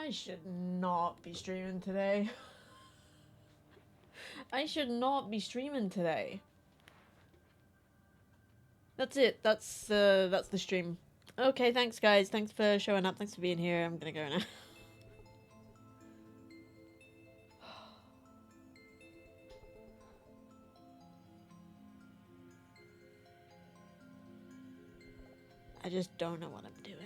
I should not be streaming today. I should not be streaming today. That's it. That's the stream. Okay, thanks guys. Thanks for showing up. Thanks for being here. I'm gonna go now. I just don't know what I'm doing.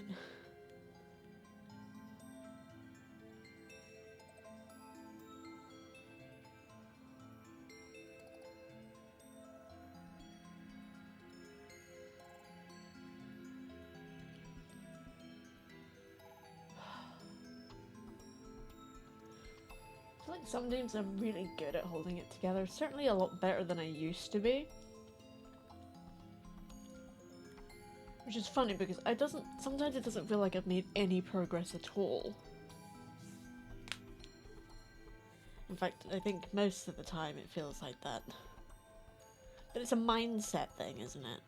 I feel like some days I'm really good at holding it together. Certainly a lot better than I used to be. Which is funny because sometimes it doesn't feel like I've made any progress at all. In fact, I think most of the time it feels like that. But it's a mindset thing, isn't it?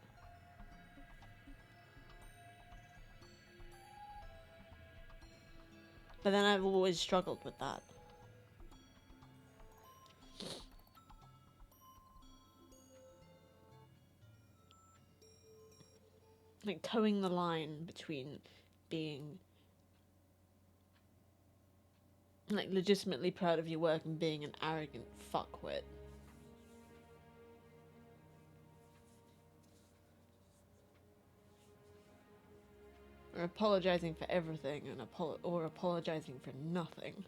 But then I've always struggled with that. Like towing the line between being like legitimately proud of your work and being an arrogant fuckwit. Or apologizing for everything and apologizing for nothing.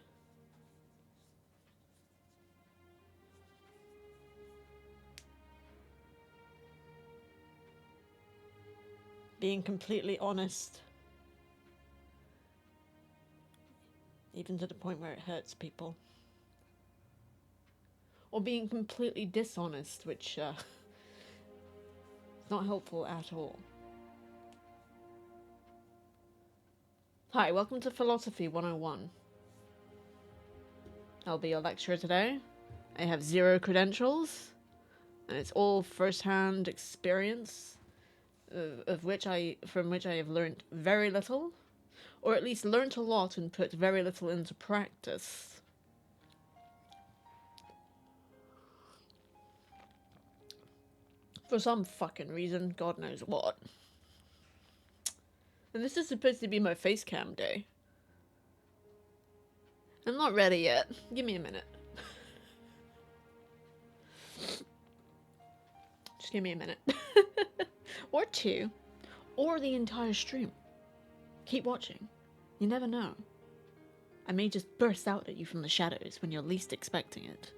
Being completely honest. Even to the point where it hurts people. Or being completely dishonest, which is not helpful at all. Hi, welcome to Philosophy 101. I'll be your lecturer today. I have 0 credentials, and it's all first-hand experience, from which I have learnt very little, or at least learnt a lot and put very little into practice. For some fucking reason, God knows what. And this is supposed to be my face cam day. I'm not ready yet. Give me a minute. Just give me a minute. Or 2. Or the entire stream. Keep watching. You never know. I may just burst out at you from the shadows when you're least expecting it.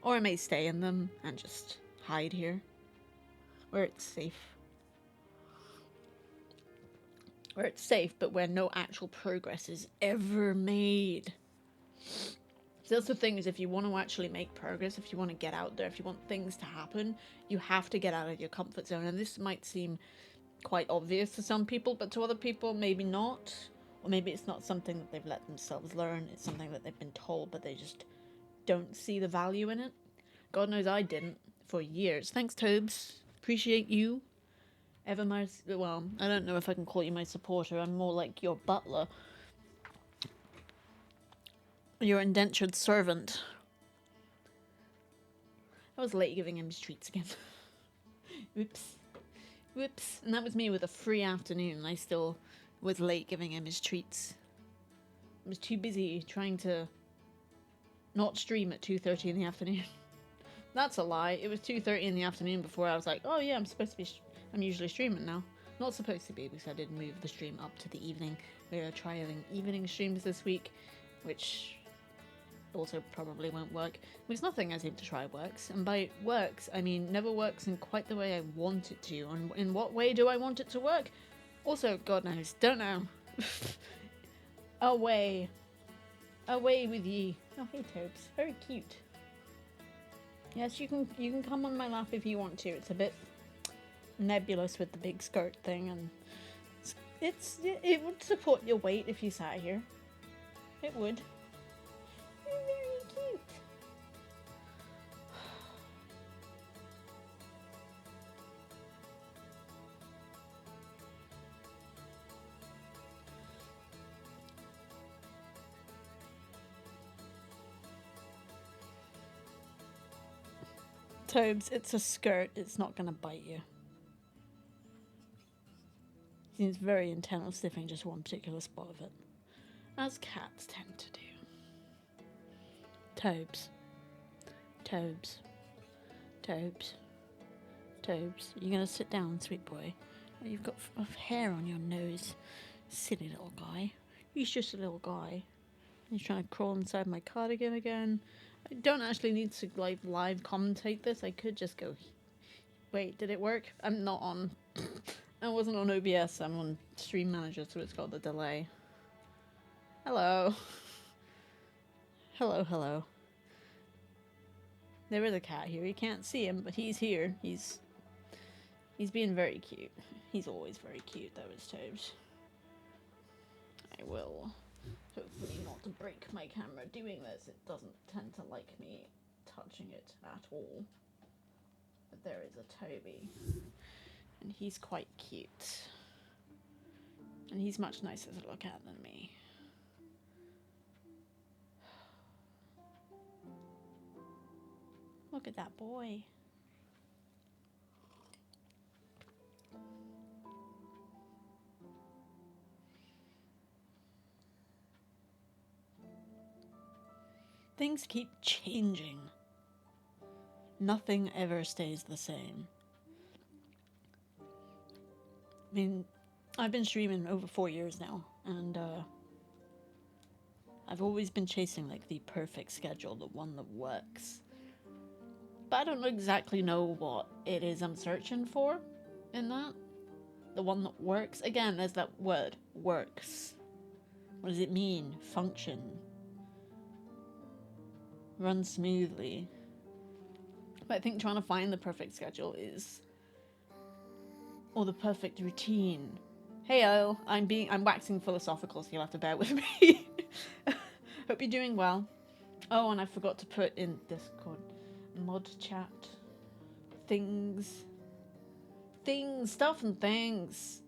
Or I may stay in them and just hide here. Where it's safe. Where it's safe, but where no actual progress is ever made. So that's the thing, is if you want to actually make progress, if you want to get out there, if you want things to happen, you have to get out of your comfort zone. And this might seem quite obvious to some people, but to other people, maybe not. Or maybe it's not something that they've let themselves learn. It's something that they've been told, but they just don't see the value in it. God knows I didn't for years. Thanks, Tobes. Appreciate you. Ever my... Well, I don't know if I can call you my supporter. I'm more like your butler. Your indentured servant. I was late giving him his treats again. Whoops. Whoops. And that was me with a free afternoon. I still was late giving him his treats. I was too busy trying to not stream at 2:30 in the afternoon. That's a lie. It was 2:30 in the afternoon before I was like, oh yeah, I'm supposed to be... I'm usually streaming now. Not supposed to be, because I did move the stream up to the evening. We are trialing evening streams this week, which also probably won't work. Because nothing I seem to try works. And by works, I mean never works in quite the way I want it to. And in what way do I want it to work? Also, God knows, don't know. Away. Away with ye. Oh, hey Tobes. Very cute. Yes, you can come on my lap if you want to. It's a bit nebulous with the big skirt thing, and it would support your weight if you sat here. It would. You're very cute. Tobes, it's a skirt. It's not gonna bite you. Seems very intent on sniffing just one particular spot of it. As cats tend to do. Tobes. Tobes. Tobes. Tobes. You're gonna sit down, sweet boy. Oh, you've got hair on your nose. Silly little guy. He's just a little guy. He's trying to crawl inside my cardigan again. I don't actually need to like live commentate this. I could just go. Wait, did it work? I'm not on. I wasn't on OBS. I'm on Stream Manager, so it's got the delay. Hello. Hello, hello. There is a cat here. You can't see him, but he's here. He's being very cute. He's always very cute, though, is Tobes. I will hopefully not to break my camera doing this. It doesn't tend to like me touching it at all. But there is a Toby. And he's quite cute. And he's much nicer to look at than me. Look at that boy. Things keep changing. Nothing ever stays the same. I mean, I've been streaming over 4 years now, and I've always been chasing like the perfect schedule, the one that works. But I don't exactly know what it is I'm searching for in that. The one that works. Again, there's that word, works. What does it mean? Function. Run smoothly. But I think trying to find the perfect schedule is... or the perfect routine. Hey, I'm waxing philosophical, so you'll have to bear with me. Hope you're doing well. Oh, and I forgot to put in Discord mod chat things, stuff and things.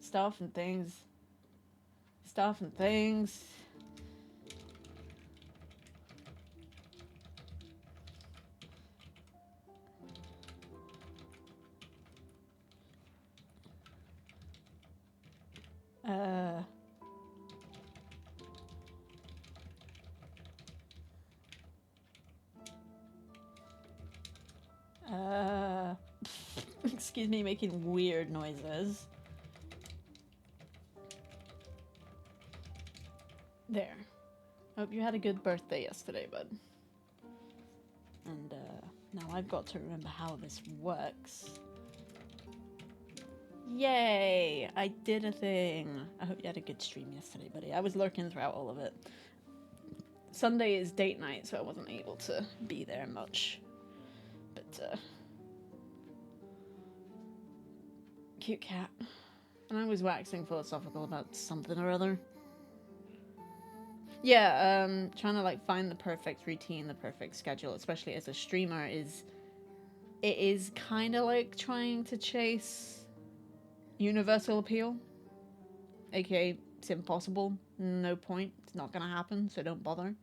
Excuse me, making weird noises. There. Hope you had a good birthday yesterday, bud. And now I've got to remember how this works. Yay! I did a thing. I hope you had a good stream yesterday, buddy. I was lurking throughout all of it. Sunday is date night, so I wasn't able to be there much. But, cute cat. And I was waxing philosophical about something or other. Yeah, trying to like find the perfect routine, the perfect schedule, especially as a streamer, it is kind of like trying to chase universal appeal. AKA, it's impossible. No point. It's not gonna happen, so don't bother.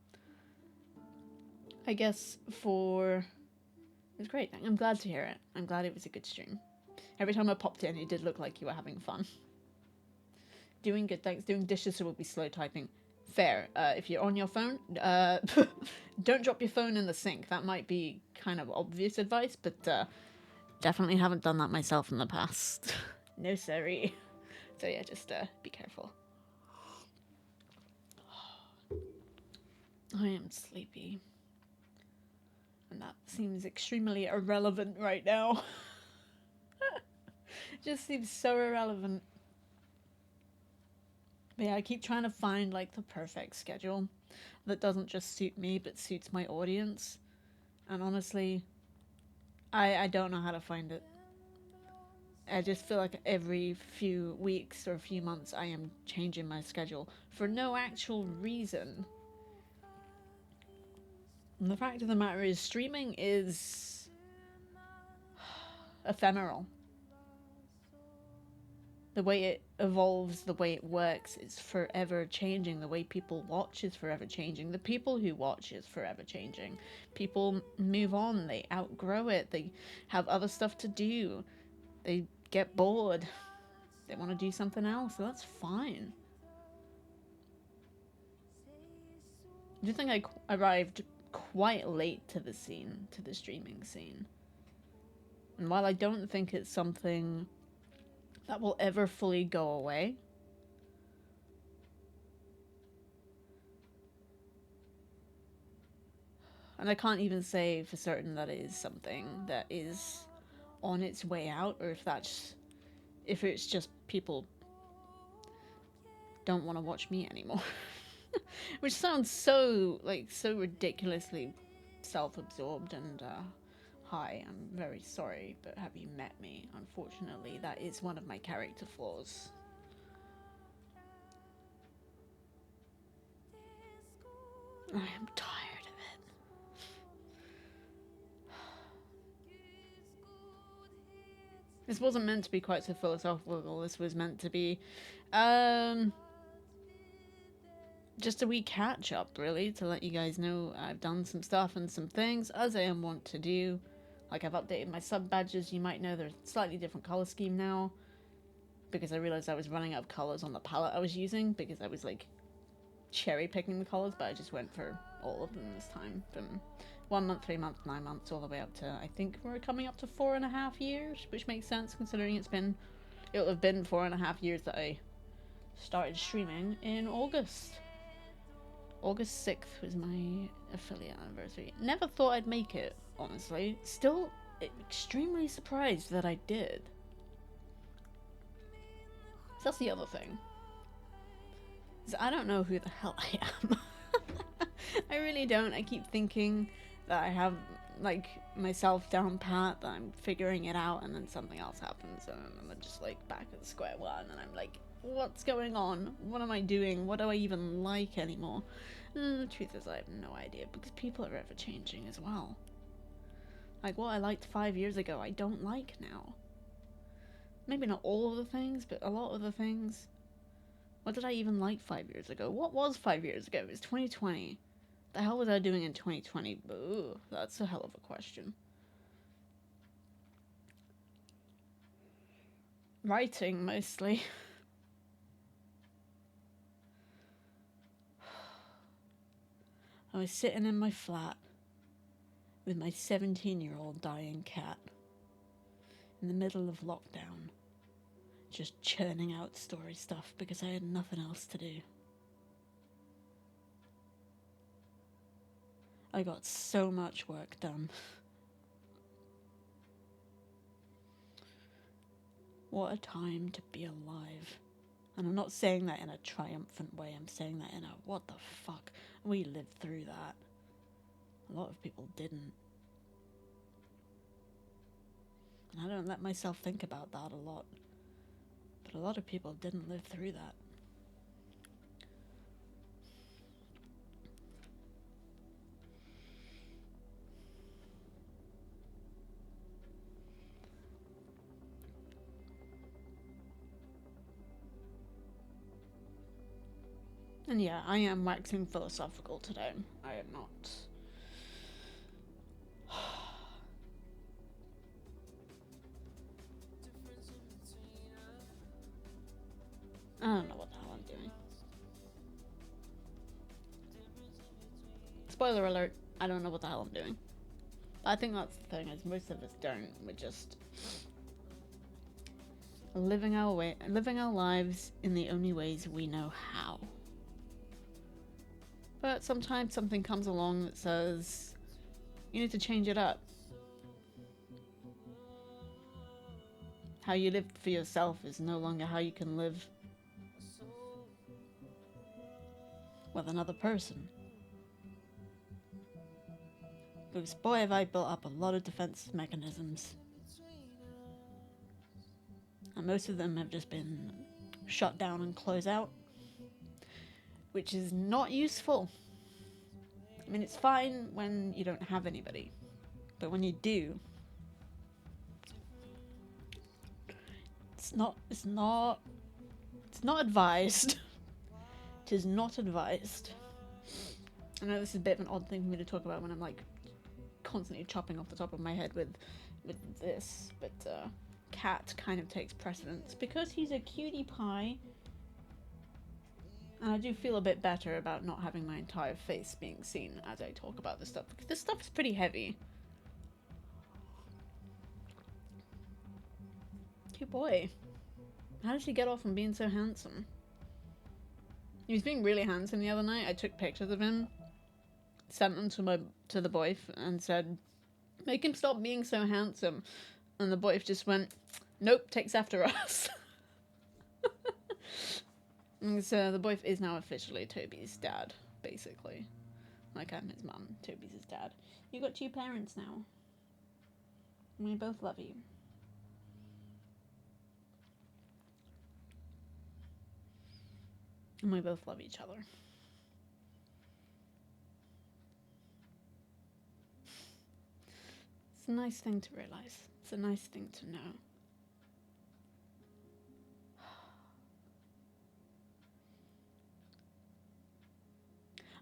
I guess it was great. I'm glad to hear it. I'm glad it was a good stream. Every time I popped in, it did look like you were having fun. Doing good, thanks. Doing dishes, so we'll be slow typing. Fair. If you're on your phone, don't drop your phone in the sink. That might be kind of obvious advice, but definitely haven't done that myself in the past. No, sorry. So yeah, just be careful. I am sleepy. And that seems extremely irrelevant right now. It just seems so irrelevant. But yeah, I keep trying to find like the perfect schedule that doesn't just suit me but suits my audience. And honestly, I don't know how to find it. I just feel like every few weeks or a few months I am changing my schedule for no actual reason. And the fact of the matter is, streaming is ephemeral. The way it evolves, the way it works is forever changing. The way people watch is forever changing. The people who watch is forever changing. People move on, they outgrow it, they have other stuff to do, they get bored, they want to do something else, so that's fine. I do think I arrived quite late to the scene, to the streaming scene. And while I don't think it's something that will ever fully go away, and I can't even say for certain that it is something that is on its way out, or if it's just people don't want to watch me anymore. Which sounds so ridiculously self-absorbed and hi, I'm very sorry, but have you met me? Unfortunately, that is one of my character flaws. I am tired of it. This wasn't meant to be quite so philosophical. This was meant to be just a wee catch up, really, to let you guys know I've done some stuff and some things, as I am wont to do. Like, I've updated my sub badges. You might know they're a slightly different color scheme now, because I realized I was running out of colors on the palette I was using, because I was like cherry picking the colors, but I just went for all of them this time, from 1 month, 3 months, 9 months, all the way up to, I think we're coming up to 4.5 years, which makes sense considering it'll have been 4.5 years that I started streaming in August. August 6th was my affiliate anniversary. Never thought I'd make it, honestly. Still extremely surprised that I did. So that's the other thing. I don't know who the hell I am. I really don't. I keep thinking that I have, like, myself down pat, that I'm figuring it out, and then something else happens, and I'm just, like, back at square one, and I'm like, what's going on? What am I doing? What do I even like anymore? The truth is, I have no idea, because people are ever changing as well. Like, what I liked 5 years ago, I don't like now. Maybe not all of the things, but a lot of the things. What did I even like 5 years ago? What was 5 years ago? It was 2020. The hell was I doing in 2020? Ooh, that's a hell of a question. Writing, mostly. I was sitting in my flat with my 17-year-old dying cat in the middle of lockdown, just churning out story stuff because I had nothing else to do. I got so much work done. What a time to be alive. And I'm not saying that in a triumphant way, I'm saying that in a, what the fuck, we lived through that. A lot of people didn't. And I don't let myself think about that a lot. But a lot of people didn't live through that. And yeah, I am waxing philosophical today. I am not. I don't know what the hell I'm doing. Spoiler alert, I don't know what the hell I'm doing. I think that's the thing, is most of us don't. We're just living our lives in the only ways we know how. But sometimes something comes along that says, you need to change it up. How you live for yourself is no longer how you can live with another person. Because boy, have I built up a lot of defense mechanisms. And most of them have just been shut down and closed out. Which is not useful. I mean, it's fine when you don't have anybody. But when you do, It's not advised. It is not advised. I know this is a bit of an odd thing for me to talk about when I'm like constantly chopping off the top of my head with this, but cat kind of takes precedence because he's a cutie pie. And I do feel a bit better about not having my entire face being seen as I talk about this stuff, because this stuff is pretty heavy. Cute boy. How did he get off on being so handsome? He was being really handsome the other night. I took pictures of him, sent them to the boy, and said, "Make him stop being so handsome." And the boy just went, "Nope, takes after us." And so the boy is now officially Toby's dad, basically. Like I'm his mum, Toby's his dad. You got two parents now. We both love you. And we both love each other. It's a nice thing to realize. It's a nice thing to know.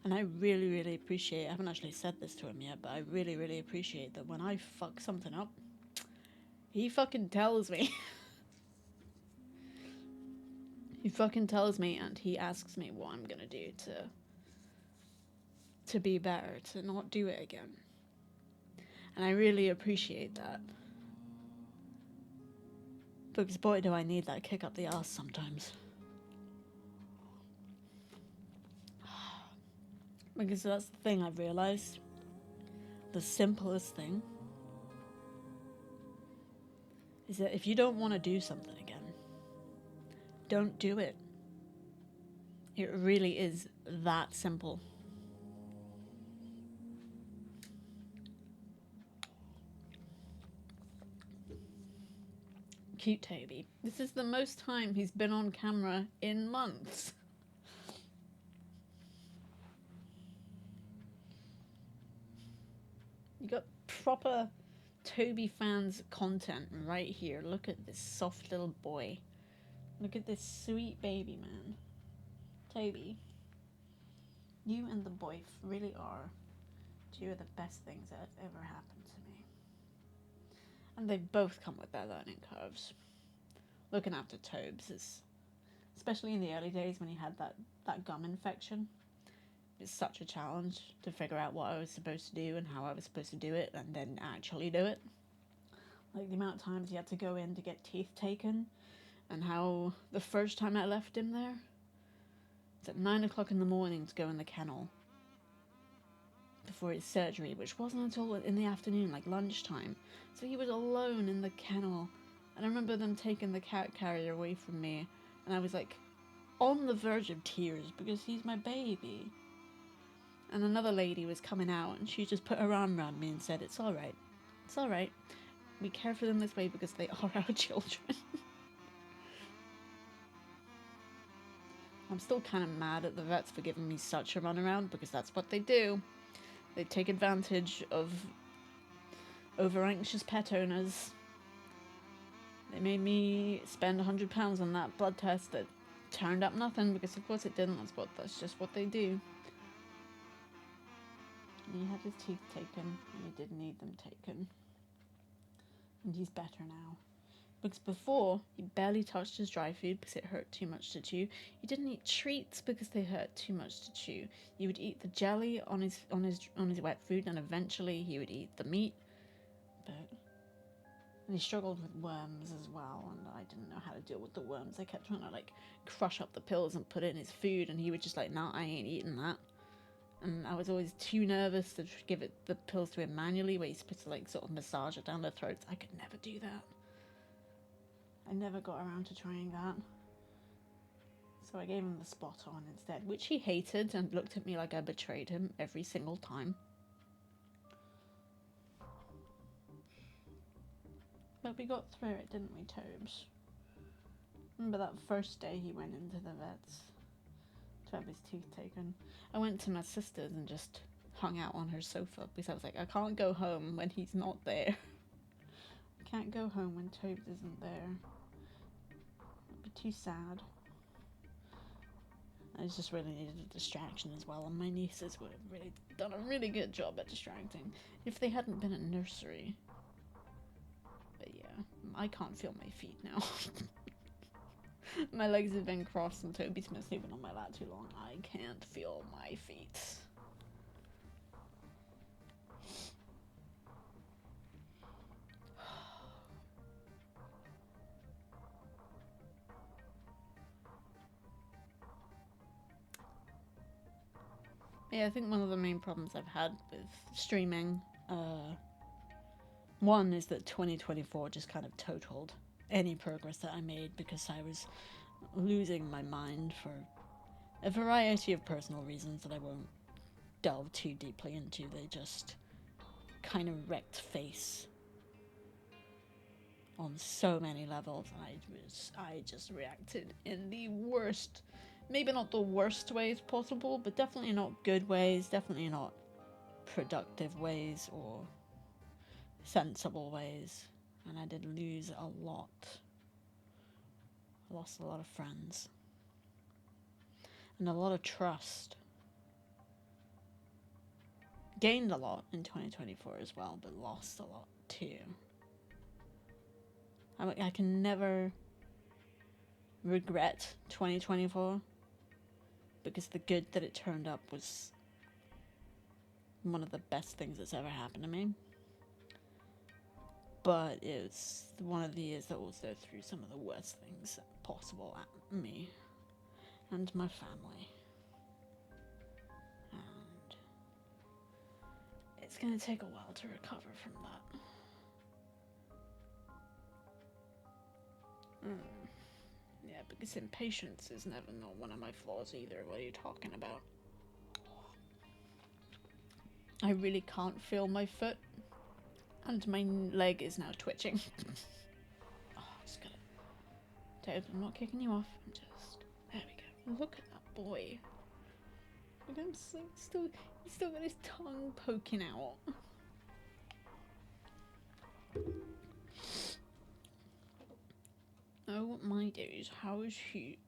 And I really, really appreciate, I haven't actually said this to him yet, but I really, really appreciate that when I fuck something up, he fucking tells me. He fucking tells me, and he asks me what I'm gonna do to be better, to not do it again. And I really appreciate that. Because boy do I need that kick up the arse sometimes. Because that's the thing I've realised. The simplest thing is that if you don't want to do something again, don't do it. It really is that simple. Cute Toby. This is the most time he's been on camera in months. You got proper Toby fans content right here. Look at this soft little boy. Look at this sweet baby man. Toby, you and the boy really are two of the best things that have ever happened to me. And they both come with their learning curves. Looking after Tobes is, especially in the early days when he had that gum infection, it's such a challenge to figure out what I was supposed to do and how I was supposed to do it and then actually do it. Like the amount of times he had to go in to get teeth taken, and how the first time I left him there, it's at 9 o'clock in the morning to go in the kennel before his surgery, which wasn't until in the afternoon, like lunchtime. So he was alone in the kennel. And I remember them taking the cat carrier away from me, and I was like on the verge of tears because he's my baby. And another lady was coming out, and she just put her arm around me and said, "It's all right. It's all right. We care for them this way because they are our children." I'm still kind of mad at the vets for giving me such a runaround, because that's what they do. They take advantage of over-anxious pet owners. They made me spend £100 on that blood test that turned up nothing, because of course it didn't. That's just what they do. And he had his teeth taken, and he did need them taken. And he's better now. Because before, he barely touched his dry food because it hurt too much to chew. He didn't eat treats because they hurt too much to chew. He would eat the jelly on his wet food, and eventually he would eat the meat. And he struggled with worms as well, and I didn't know how to deal with the worms. I kept trying to like crush up the pills and put it in his food, and he would just like, "Nah, I ain't eating that." And I was always too nervous to give it the pills to him manually, where you're supposed to like sort of massage it down their throats. I could never do that. I never got around to trying that. So I gave him the spot on instead, which he hated and looked at me like I betrayed him every single time. But we got through it, didn't we, Tobes? Remember that first day he went into the vets to have his teeth taken? I went to my sister's and just hung out on her sofa because I was like, I can't go home when he's not there. I can't go home when Tobes isn't there. too sad. I just really needed a distraction as well, and my nieces would have really done a really good job at distracting if they hadn't been at nursery. But yeah, I can't feel my feet now. My legs have been crossed and Toby's been sleeping on my lap too long. I can't feel my feet. Yeah, I think one of the main problems I've had with streaming, one is that 2024 just kind of totaled any progress that I made because I was losing my mind for a variety of personal reasons that I won't delve too deeply into. They just kind of wrecked face on so many levels, and I just reacted in the worst, maybe not the worst ways possible, but definitely not good ways, definitely not productive ways or sensible ways, and I did lose a lot. I lost a lot of friends and a lot of trust. Gained a lot in 2024 as well, but lost a lot too. I can never regret 2024 because the good that it turned up was one of the best things that's ever happened to me. But it's one of the years that also threw some of the worst things possible at me and my family. And it's going to take a while to recover from that. Yeah, because impatience is never not one of my flaws either. What are you talking about? I really can't feel my foot, and my leg is now twitching. Oh, just gotta... Dave, I'm not kicking you off. I'm just... There we go. Look at that boy. Look at him he's still got his tongue poking out. Oh my days, how is he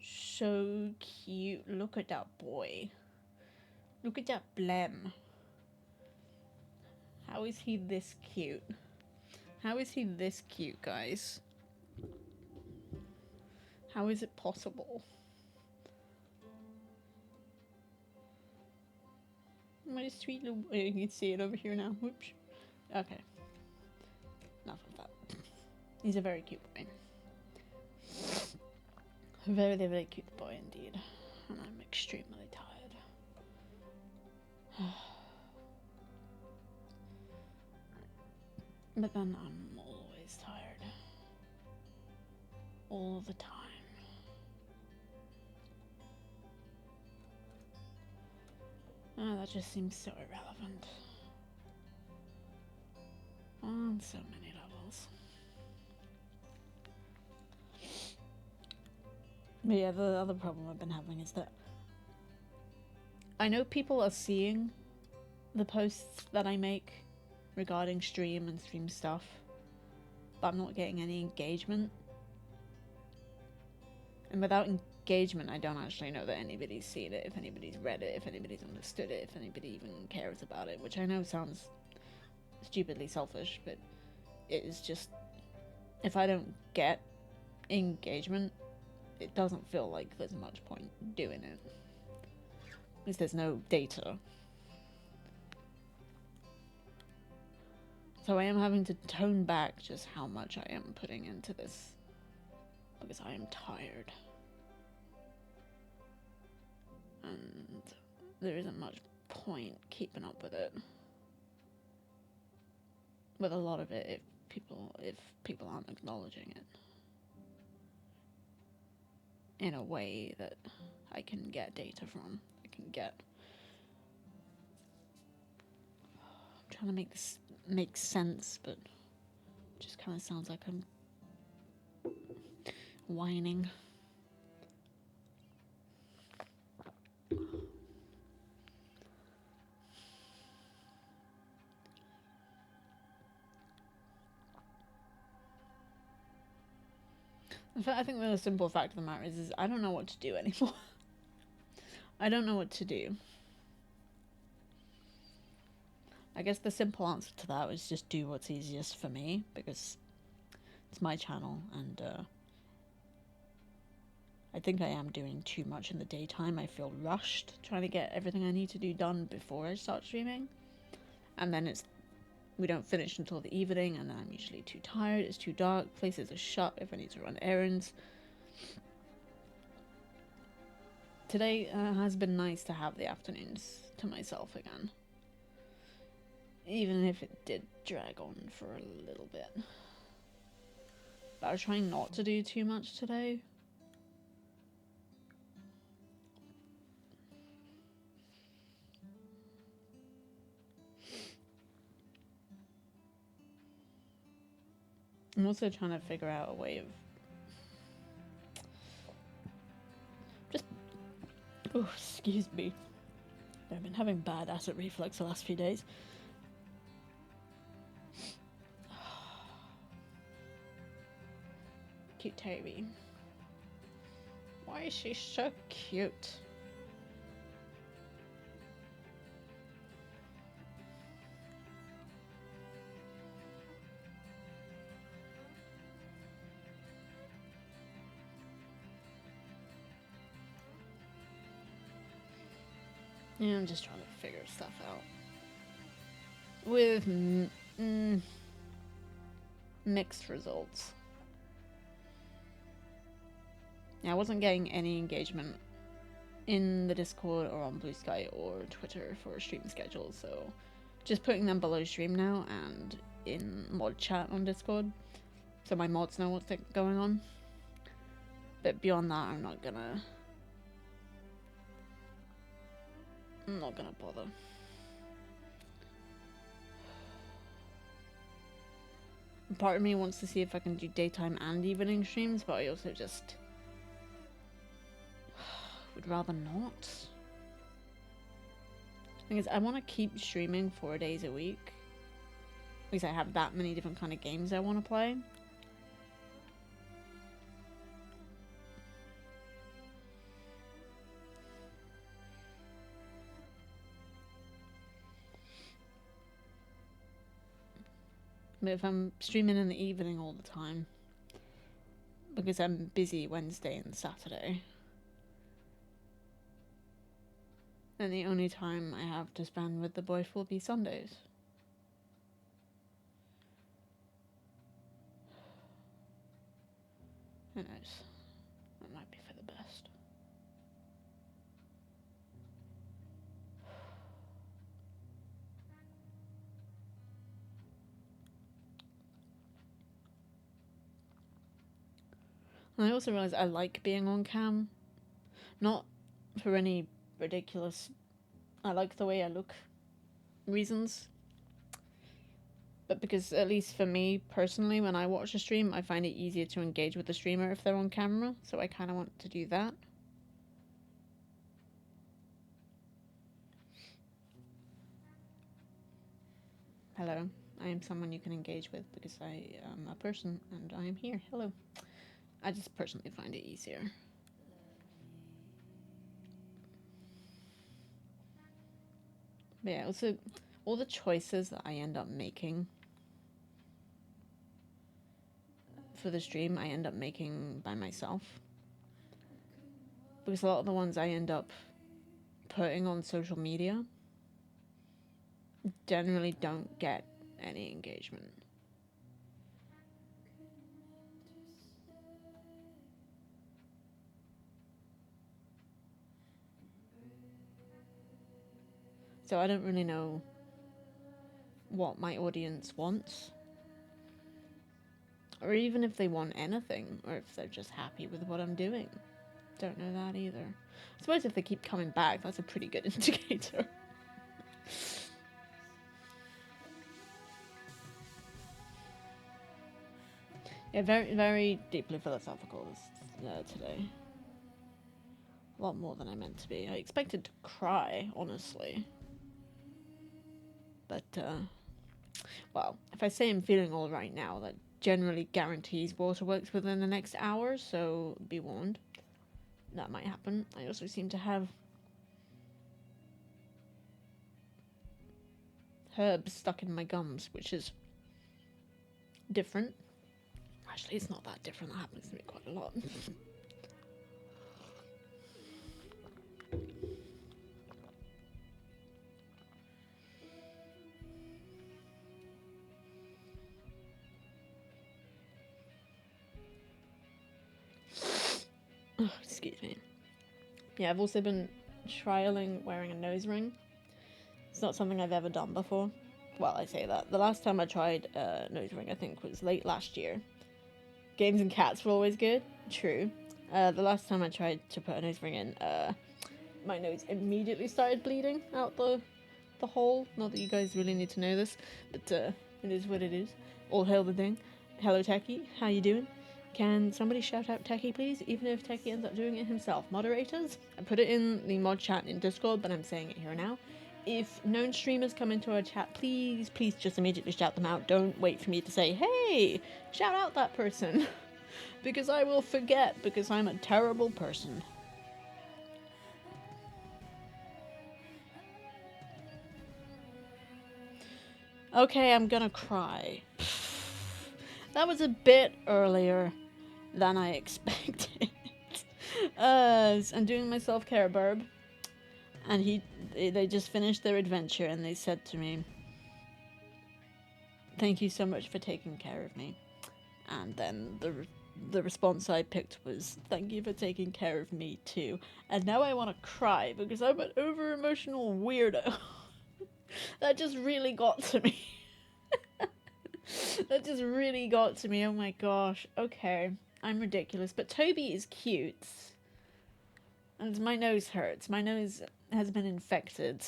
so cute? Look at that boy. Look at that blem. How is he this cute? How is he this cute, guys? How is it possible? My sweet little boy. You can see it over here now. Whoops. Okay. Enough of that. He's a very cute boy. Very, very cute boy indeed. And I'm extremely tired. But then I'm always tired. All the time. Oh, that just seems so irrelevant. On so many levels. But yeah, the other problem I've been having is that I know people are seeing the posts that I make regarding stream and stream stuff, but I'm not getting any engagement. And without engagement, I don't actually know that anybody's seen it, if anybody's read it, if anybody's understood it, if anybody even cares about it, which I know sounds stupidly selfish, but it is just, if I don't get engagement, it doesn't feel like there's much point doing it, because there's no data. So I am having to tone back just how much I am putting into this, because I am tired. And there isn't much point keeping up with it. With a lot of it, if people aren't acknowledging it in a way that I can get data from. I can get... I'm trying to make this make sense, but it just kind of sounds like I'm whining. In fact, I think the simple fact of the matter is I don't know what to do anymore. I don't know what to do. I guess the simple answer to that is just do what's easiest for me, because it's my channel, and I think I am doing too much in the daytime. I feel rushed trying to get everything I need to do done before I start streaming, and then we don't finish until the evening, and then I'm usually too tired, it's too dark, places are shut if I need to run errands. Today has been nice to have the afternoons to myself again, even if it did drag on for a little bit. But I was trying not to do too much today. I'm also trying to figure out a way of just... Oh, excuse me. I've been having bad acid reflux the last few days. Cute Toby. Why is she so cute? Yeah, I'm just trying to figure stuff out. With mixed results. Yeah, I wasn't getting any engagement in the Discord or on Blue Sky or Twitter for stream schedules, so just putting them below stream now and in mod chat on Discord, so my mods know what's going on. But beyond that, I'm not gonna bother. Part of me wants to see if I can do daytime and evening streams, but I also just would rather not. The thing is, I want to keep streaming 4 days a week because I have that many different kind of games I want to play. But if I'm streaming in the evening all the time, because I'm busy Wednesday and Saturday, then the only time I have to spend with the boys will be Sundays. Who knows? That might be for the best. And I also realised I like being on cam. Not for any ridiculous I like the way I look reasons. But because, at least for me personally, when I watch a stream, I find it easier to engage with the streamer if they're on camera. So I kind of want to do that. Hello. I am someone you can engage with because I am a person and I am here. Hello. I just personally find it easier. But yeah, also, all the choices that I end up making for the stream, I end up making by myself. Because a lot of the ones I end up putting on social media generally don't get any engagement. So I don't really know what my audience wants. Or even if they want anything, or if they're just happy with what I'm doing. Don't know that either. I suppose if they keep coming back, that's a pretty good indicator. Yeah, very, very deeply philosophical today. A lot more than I meant to be. I expected to cry, honestly. But, well, if I say I'm feeling all right now, that generally guarantees waterworks within the next hour, so be warned. That might happen. I also seem to have herbs stuck in my gums, which is different. Actually, it's not that different. That happens to me quite a lot. Oh, excuse me. Yeah, I've also been trialing wearing a nose ring. It's not something I've ever done before. Well, I say that. The last time I tried a nose ring, I think, was late last year. Games and cats were always good. True. The last time I tried to put a nose ring in, my nose immediately started bleeding out the hole. Not that you guys really need to know this, but it is what it is. All hail the thing. Hello, Techie. How you doing? Can somebody shout out Techie, please? Even if Techie ends up doing it himself. Moderators? I put it in the mod chat in Discord, but I'm saying it here now. If known streamers come into our chat, please just immediately shout them out. Don't wait for me to say, hey, shout out that person. Because I will forget, because I'm a terrible person. Okay, I'm gonna cry. That was a bit earlier than I expected. I'm doing my self-care burb, and they just finished their adventure, and they said to me, "Thank you so much for taking care of me." And then the response I picked was, "Thank you for taking care of me too." And now I want to cry because I'm an over-emotional weirdo. That just really got to me. That just really got to me. Oh my gosh. Okay. I'm ridiculous. But Toby is cute. And my nose hurts. My nose has been infected.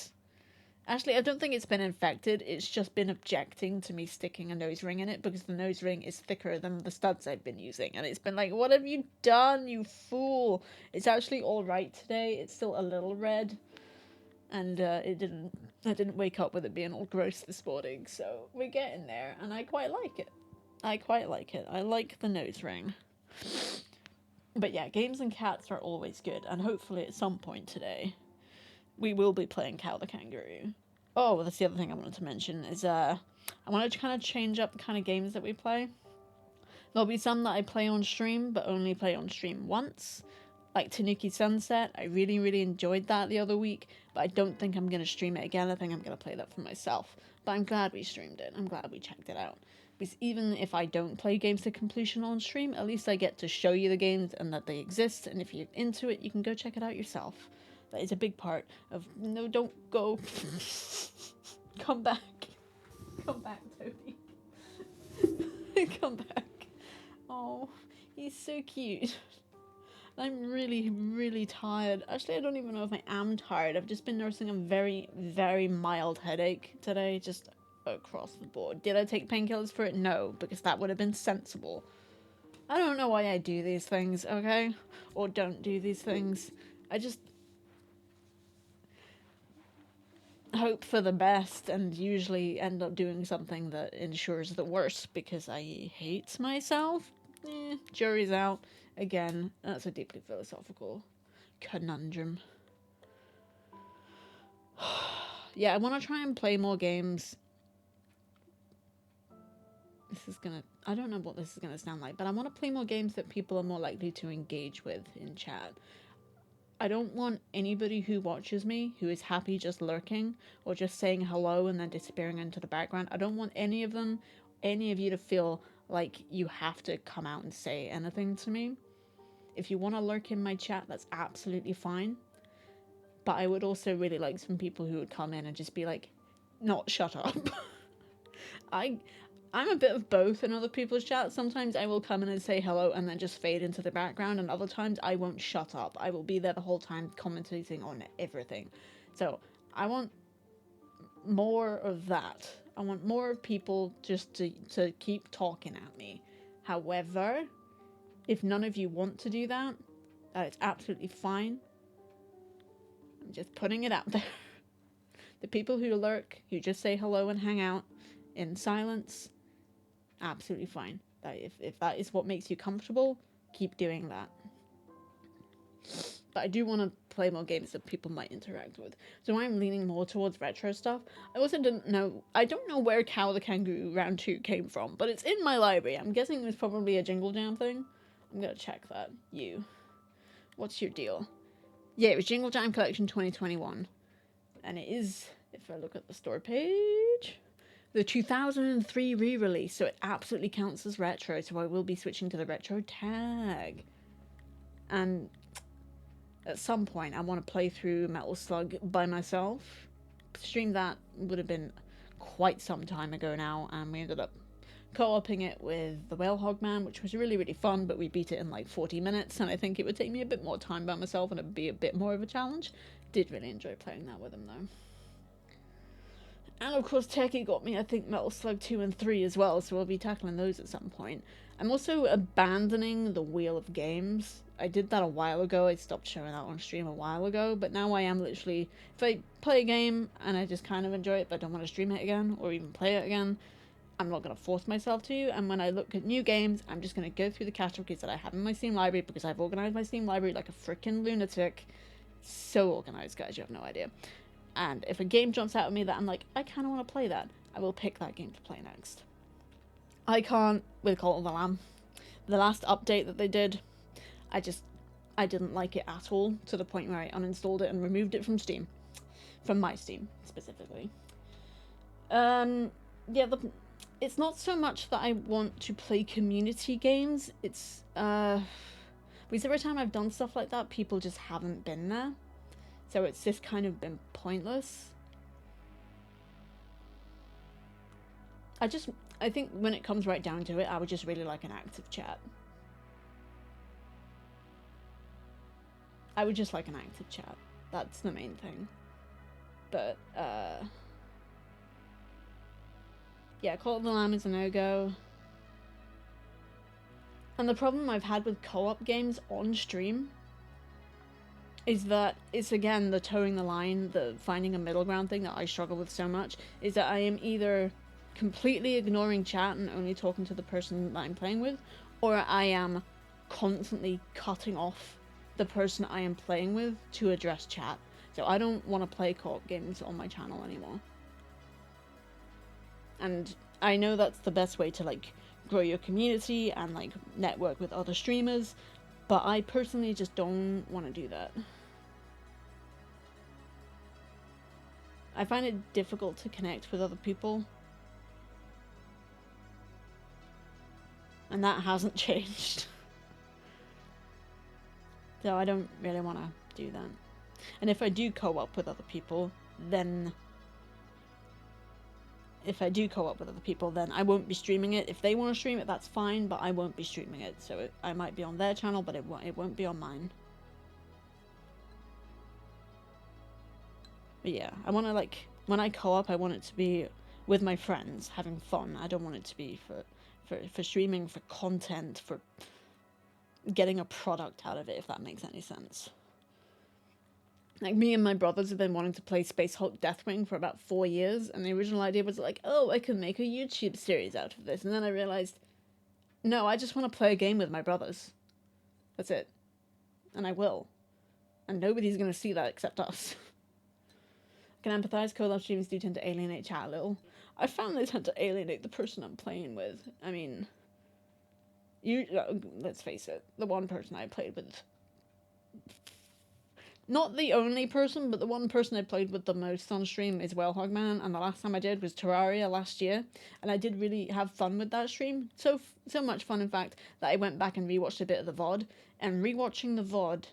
Actually, I don't think it's been infected. It's just been objecting to me sticking a nose ring in it because the nose ring is thicker than the studs I've been using. And it's been like, what have you done, you fool? It's actually alright today. It's still a little red. And I didn't wake up with it being all gross this morning. So we're getting there. And I quite like it. I like the nose ring. But yeah, games and cats are always good. And hopefully at some point today, we will be playing Kao the Kangaroo. Oh, that's the other thing I wanted to mention is I wanted to kind of change up the kind of games that we play. There'll be some that I play on stream, but only play on stream once. Like Tanuki Sunset, I really, really enjoyed that the other week, but I don't think I'm going to stream it again. I think I'm going to play that for myself. But I'm glad we streamed it. I'm glad we checked it out. Because even if I don't play games to completion on stream, at least I get to show you the games and that they exist, and if you're into it, you can go check it out yourself. That is a big part of... No, don't go. Come back. Come back, Toby. Come back. Oh, he's so cute. I'm really, really tired. Actually, I don't even know if I am tired. I've just been nursing a very, very mild headache today, just across the board. Did I take painkillers for it? No, because that would have been sensible. I don't know why I do these things, okay? Or don't do these things. I just hope for the best and usually end up doing something that ensures the worst because I hate myself. Jury's out. Again, that's a deeply philosophical conundrum. Yeah, I want to try and play more games. I don't know what this is gonna sound like, but I want to play more games that people are more likely to engage with in chat. I don't want anybody who watches me who is happy just lurking or just saying hello and then disappearing into the background. I don't want any of you to feel like you have to come out and say anything to me. If you want to lurk in my chat, that's absolutely fine. But I would also really like some people who would come in and just be like, not shut up. I'm a bit of both in other people's chats. Sometimes I will come in and say hello and then just fade into the background, and other times I won't shut up. I will be there the whole time commentating on everything. So I want more of that. I want more people just to keep talking at me. However, if none of you want to do that, that is absolutely fine. I'm just putting it out there. The people who lurk, who just say hello and hang out in silence, absolutely fine. That if that is what makes you comfortable, keep doing that. But I do want to play more games that people might interact with. So I'm leaning more towards retro stuff. I also I don't know where Kao the Kangaroo Round 2 came from, but it's in my library. I'm guessing it was probably a Jingle Jam thing. I'm gonna check that. What's your deal? Yeah, it was Jingle Jam Collection 2021. And it is, if I look at the store page, the 2003 re-release, so it absolutely counts as retro, so I will be switching to the retro tag. And at some point, I want to play through Metal Slug by myself. Stream that would have been quite some time ago now, and we ended up co-oping it with the Whale Hog Man, which was really, really fun, but we beat it in like 40 minutes, and I think it would take me a bit more time by myself, and it'd be a bit more of a challenge. Did really enjoy playing that with him, though. And of course, Techie got me, I think, Metal Slug 2 and 3 as well, so we'll be tackling those at some point. I'm also abandoning the Wheel of Games. I did that a while ago. I stopped showing that on stream a while ago, but now I am literally, if I play a game and I just kind of enjoy it, but I don't want to stream it again or even play it again, I'm not going to force myself to, and when I look at new games, I'm just going to go through the categories that I have in my Steam library, because I've organized my Steam library like a freaking lunatic. So organized, guys, you have no idea. And if a game jumps out at me that I'm like, I kind of want to play that, I will pick that game to play next. I can't with Cult of the Lamb. The last update that they did, I didn't like it at all, to the point where I uninstalled it and removed it from Steam. From my Steam, specifically. Yeah, it's not so much that I want to play community games, it's, because every time I've done stuff like that, people just haven't been there. So it's just kind of been pointless. I think when it comes right down to it, I would just really like an active chat. I would just like an active chat. That's the main thing. But, yeah, Cult of the Lamb is a no-go. And the problem I've had with co-op games on stream is that it's, again, the towing the line, the finding a middle ground thing that I struggle with so much, is that I am either completely ignoring chat and only talking to the person that I'm playing with, or I am constantly cutting off the person I am playing with to address chat. So I don't want to play co-op games on my channel anymore. And I know that's the best way to, like, grow your community and, like, network with other streamers, but I personally just don't want to do that. I find it difficult to connect with other people. And that hasn't changed. So I don't really want to do that. And if I do co-op with other people, then I won't be streaming it. If they want to stream it, that's fine, but I won't be streaming it. So I might be on their channel, but it won't be on mine. But yeah, I want to, like, when I co-op, I want it to be with my friends, having fun. I don't want it to be for streaming, for content, for getting a product out of it, if that makes any sense. Like, me and my brothers have been wanting to play Space Hulk Deathwing for about 4 years, and the original idea was like, oh, I can make a YouTube series out of this. And then I realized, no, I just want to play a game with my brothers. That's it. And I will. And nobody's going to see that except us. I can empathize. Co-op streams do tend to alienate chat a little. I found they tend to alienate the person I'm playing with. I mean, let's face it, the one person I played with, not the only person, but the one person I played with the most on stream is Whale Hog Man, and the last time I did was Terraria last year, and I did really have fun with that stream. So much fun, in fact, that I went back and rewatched a bit of the VOD, and rewatching the VOD,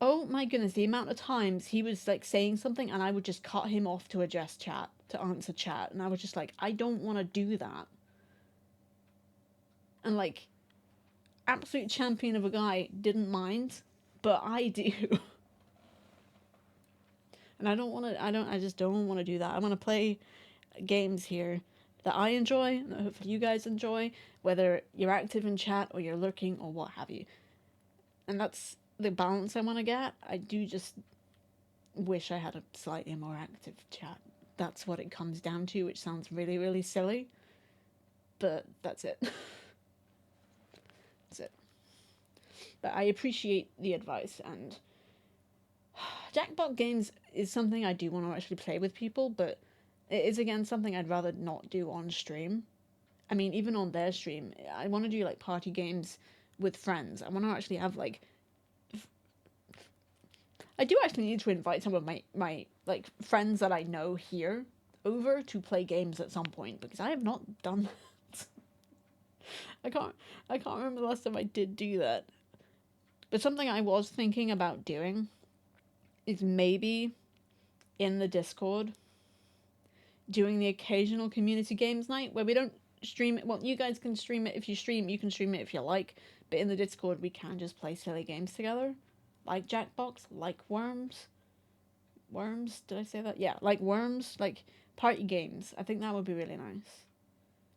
oh my goodness, the amount of times he was, like, saying something and I would just cut him off to address chat, to answer chat, and I was just like, I don't want to do that. And, like, absolute champion of a guy didn't mind, but I do. And I just don't want to do that. I want to play games here that I enjoy, and that hopefully you guys enjoy, whether you're active in chat or you're lurking or what have you. And that's the balance I want to get. I do just wish I had a slightly more active chat. That's what it comes down to, which sounds really, really silly. but that's it. That's it. But I appreciate the advice, and Jackpot games is something I do want to actually play with people, but it is again something I'd rather not do on stream. I mean, even on their stream, I want to do like party games with friends. I want to actually have like. I do actually need to invite some of my like friends that I know here over to play games at some point, because I have not done that. I can't remember the last time I did do that. But something I was thinking about doing is maybe in the Discord doing the occasional community games night where we don't stream it. Well, you guys can stream it if you stream. You can stream it if you like. But in the Discord, we can just play silly games together. Like Jackbox, like Worms. Worms, did I say that? Yeah, like Worms, like party games. I think that would be really nice.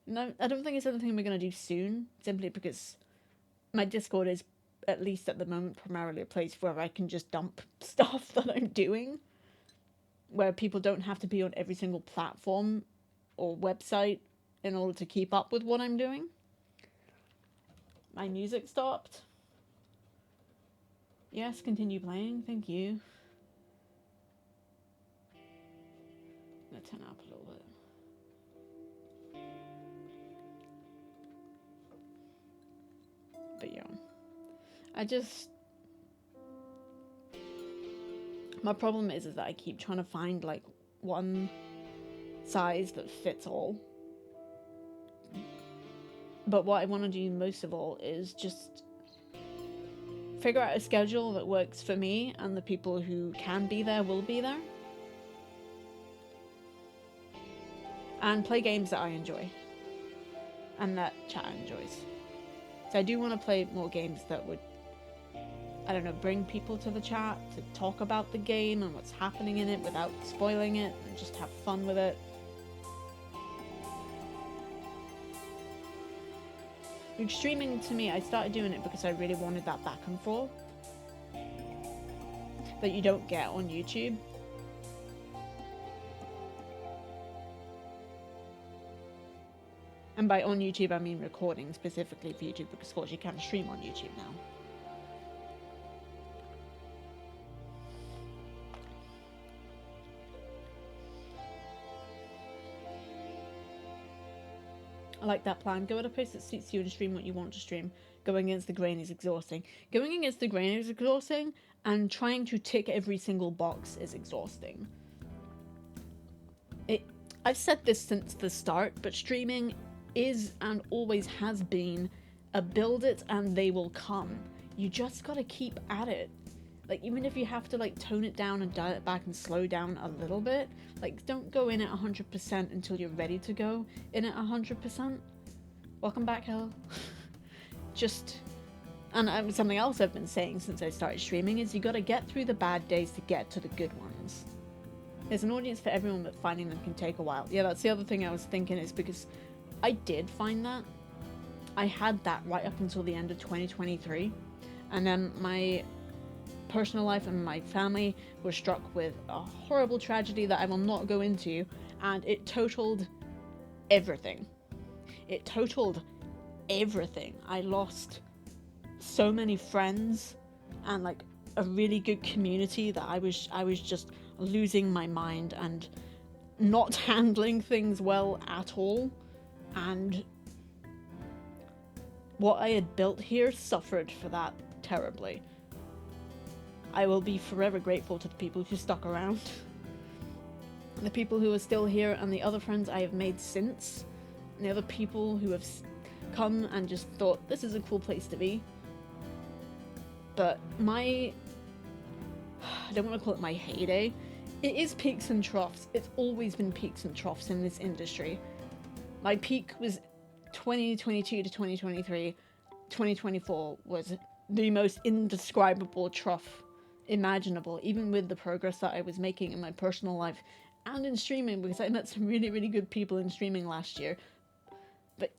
No, I don't think it's anything we're going to do soon, simply because my Discord is, at least at the moment, primarily a place where I can just dump stuff that I'm doing, where people don't have to be on every single platform or website in order to keep up with what I'm doing. My music stopped. Yes, continue playing, thank you. I'm gonna turn it up a little bit. But yeah, my problem is that I keep trying to find like one size that fits all. But what I want to do most of all is just figure out a schedule that works for me, and the people who can be there will be there. And play games that I enjoy. And that chat enjoys. So I do want to play more games that would, I don't know, bring people to the chat to talk about the game and what's happening in it without spoiling it, and just have fun with it. Like, streaming, to me, I started doing it because I really wanted that back and forth that you don't get on YouTube. And by on YouTube, I mean recording specifically for YouTube, because of course you can stream on YouTube now. I like that plan. Go at a pace that suits you and stream what you want to stream. Going against the grain is exhausting. Going against the grain is exhausting, and trying to tick every single box is exhausting. I've said this since the start, but streaming is and always has been a build it and they will come. You just gotta keep at it. Like, even if you have to like tone it down and dial it back and slow down a little bit, like, don't go in at 100% until you're ready to go in at 100%. Welcome back, Hell. And something else I've been saying since I started streaming is you gotta get through the bad days to get to the good ones. There's an audience for everyone, but finding them can take a while. Yeah, that's the other thing I was thinking, is because I did find that. I had that right up until the end of 2023. And then my personal life and my family were struck with a horrible tragedy that I will not go into, and it totaled everything. It totaled everything. I lost so many friends and like a really good community that I was just losing my mind and not handling things well at all, and what I had built here suffered for that terribly. I will be forever grateful to the people who stuck around, the people who are still here, and the other friends I have made since, and the other people who have come and just thought, this is a cool place to be. But I don't want to call it my heyday. It is peaks and troughs. It's always been peaks and troughs in this industry. My peak was 2022 to 2023. 2024 was the most indescribable trough imaginable, even with the progress that I was making in my personal life and in streaming, because I met some really, really good people in streaming last year. But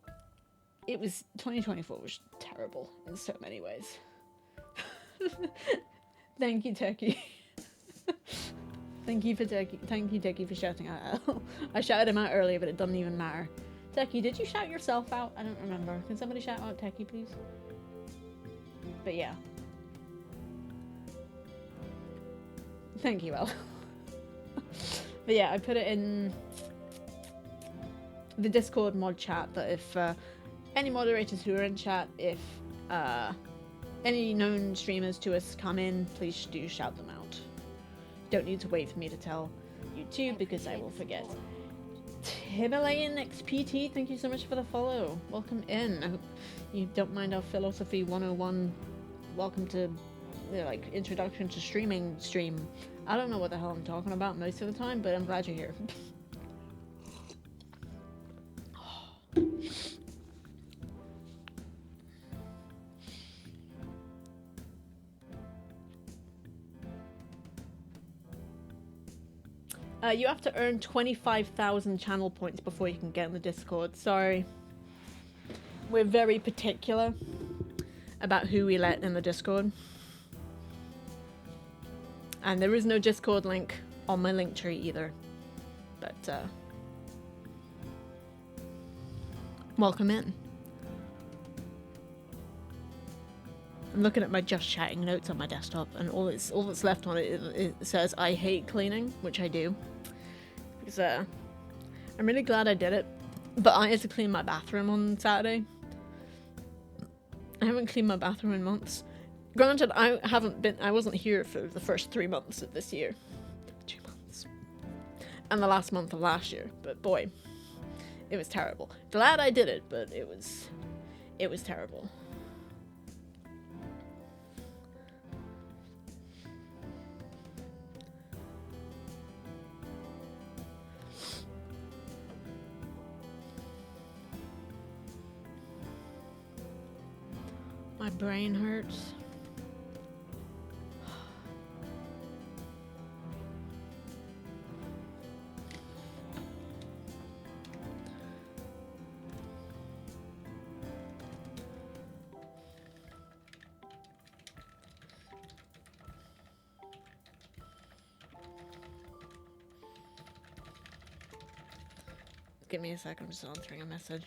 2024 was terrible in so many ways. Thank you, Turkey. Thank you, Turkey, for shouting out. I shouted him out earlier, but it doesn't even matter. Techie, did you shout yourself out? I don't remember. Can somebody shout out Techie, please? But yeah. Thank you, Elle. But yeah, I put it in the Discord mod chat that if any moderators who are in chat, if any known streamers to us come in, please do shout them out. Don't need to wait for me to tell you too, because I will forget. Himalayan XPT, thank you so much for the follow. Welcome in. I hope you don't mind our Philosophy 101 welcome to like introduction to streaming stream. I don't know what the hell I'm talking about most of the time, but I'm glad you're here. You have to earn 25,000 channel points before you can get in the Discord. Sorry. We're very particular about who we let in the Discord. And there is no Discord link on my link tree either. But, welcome in. I'm looking at my just chatting notes on my desktop, and all that's left on it says I hate cleaning, which I do. Because I'm really glad I did it, but I had to clean my bathroom on Saturday. I haven't cleaned my bathroom in months. Granted, I wasn't here for the first 3 months of this year. 2 months. And the last month of last year, but boy, it was terrible. Glad I did it, but it was terrible. My brain hurts. Give me a second, I'm just answering a message.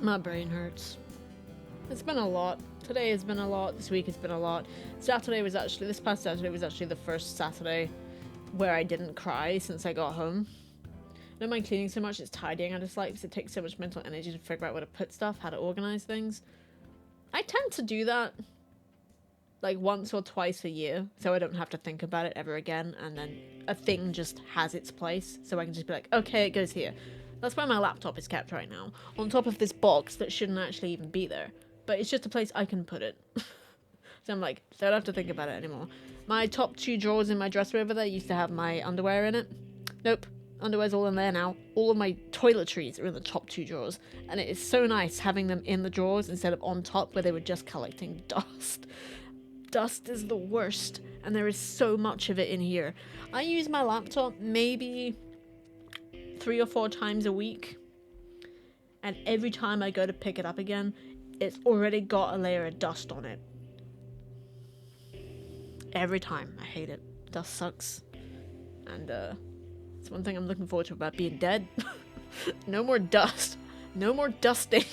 My brain hurts. It's been a lot. Today has been a lot. This week has been a lot. This past Saturday was actually the first Saturday where I didn't cry since I got home. I don't mind cleaning so much, it's tidying I dislike because it takes so much mental energy to figure out where to put stuff, how to organize things. I tend to do that like once or twice a year, so I don't have to think about it ever again, and then a thing just has its place, so I can just be like, okay, it goes here. That's where my laptop is kept right now, on top of this box that shouldn't actually even be there, but it's just a place I can put it. So I'm like, don't have to think about it anymore. My top 2 drawers in my dresser over there used to have my underwear in it. Nope, underwear's all in there now. All of my toiletries are in the top 2 drawers, and it is so nice having them in the drawers instead of on top where they were just collecting dust. Dust is the worst, and there is so much of it in here. I use my laptop maybe 3 or 4 times a week, and every time I go to pick it up again, it's already got a layer of dust on it. Every time. I hate it. Dust sucks. And it's one thing I'm looking forward to about being dead. No more dust. No more dusting.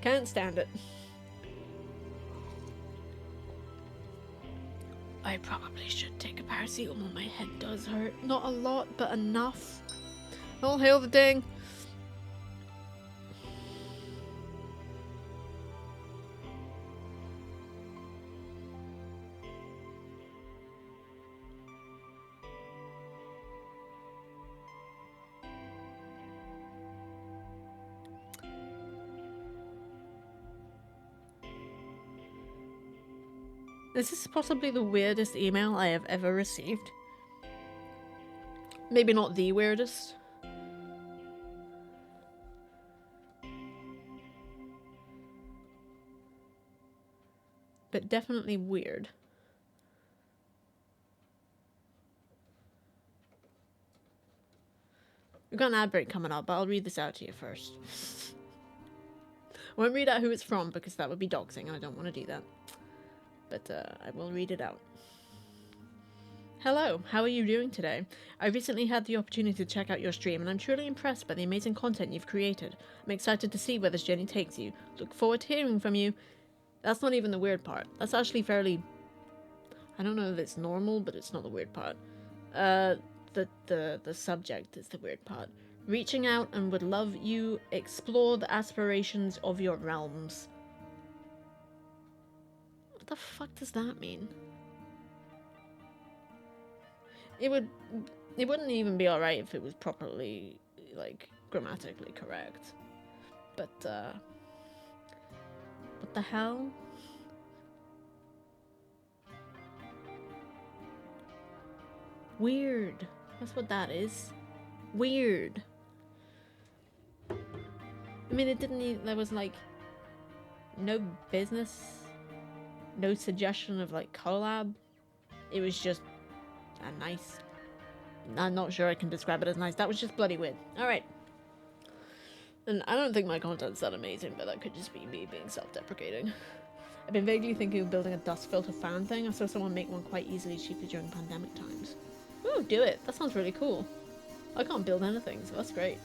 Can't stand it. I probably should take a paracetamol. My head does hurt. Not a lot, but enough. All hail the ding. This is possibly the weirdest email I have ever received. Maybe not the weirdest. But definitely weird. We've got an ad break coming up, but I'll read this out to you first. I won't read out who it's from because that would be doxing and I don't want to do that. But I will read it out. Hello, how are you doing today? I recently had the opportunity to check out your stream and I'm truly impressed by the amazing content you've created. I'm excited to see where this journey takes you. Look forward to hearing from you. That's not even the weird part. That's actually fairly... I don't know if it's normal, but it's not the weird part. The subject is the weird part. Reaching out and would love you explore the aspirations of your realms. What the fuck does that mean? It wouldn't even be alright if it was properly, like, grammatically correct. But, what the hell? Weird. That's what that is. Weird. I mean, it didn't even, there was, like, no business, no suggestion of, like, collab. It was just a nice... I'm not sure I can describe it as nice. That was just bloody weird. Alright. And I don't think my content's that amazing, but that could just be me being self-deprecating. I've been vaguely thinking of building a dust filter fan thing. I saw someone make one quite easily cheaply during pandemic times. Ooh, do it. That sounds really cool. I can't build anything, so that's great.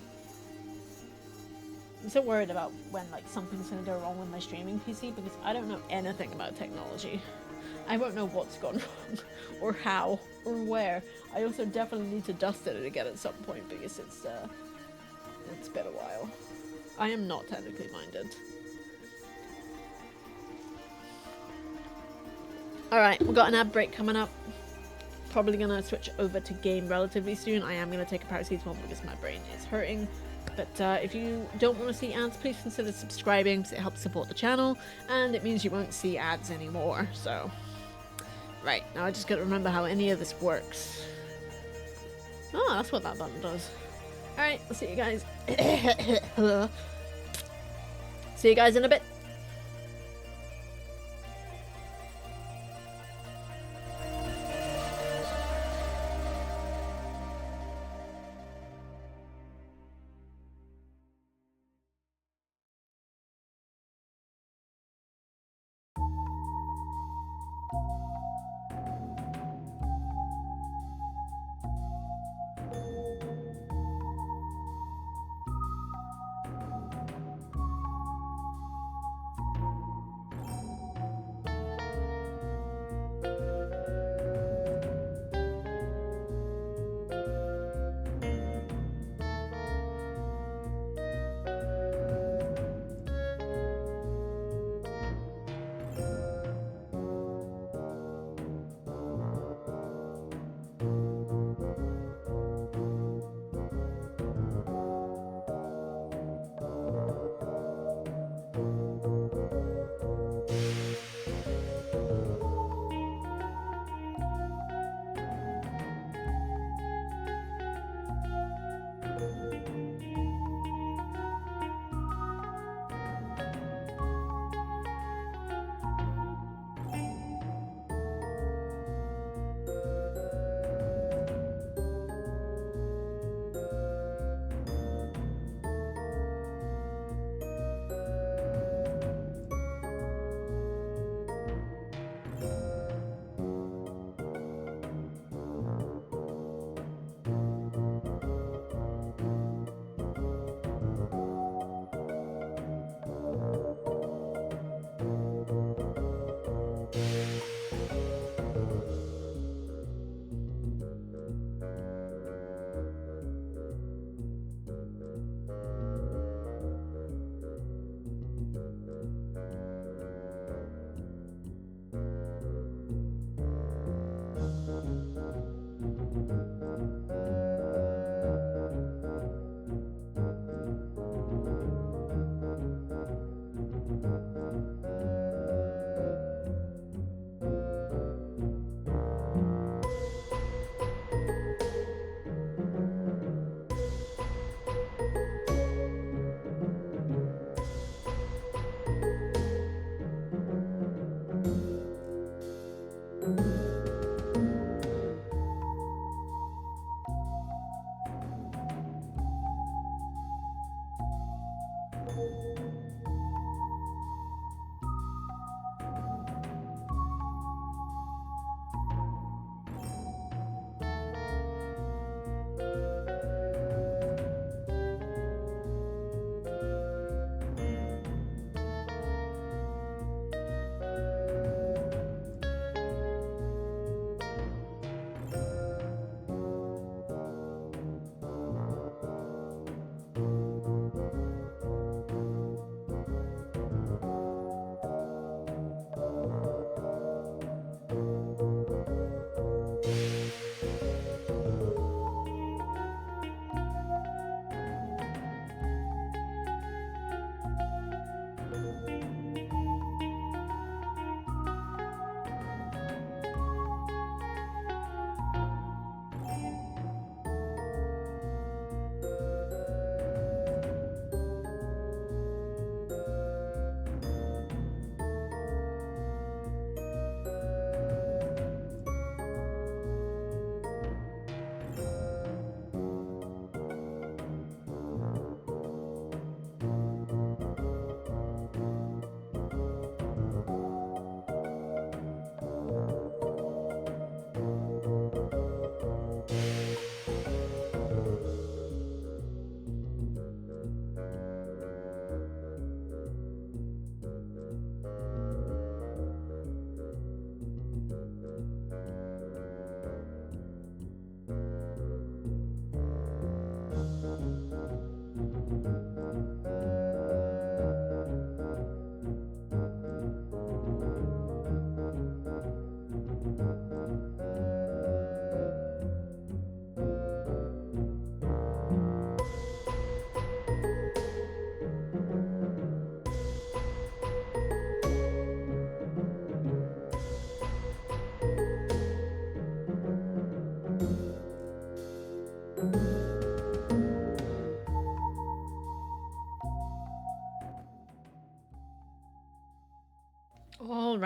I'm so worried about when, like, something's gonna go wrong with my streaming PC because I don't know anything about technology. I won't know what's gone wrong, or how, or where. I also definitely need to dust it again at some point because it's been a while. I am not technically minded. Alright, we've got an ad break coming up. Probably gonna switch over to game relatively soon. I am gonna take a paracetamol because my brain is hurting. But if you don't want to see ads, please consider subscribing because it helps support the channel, and it means you won't see ads anymore, so... Right, now I just gotta remember how any of this works. Oh, that's what that button does. Alright, I'll see you guys. See you guys in a bit.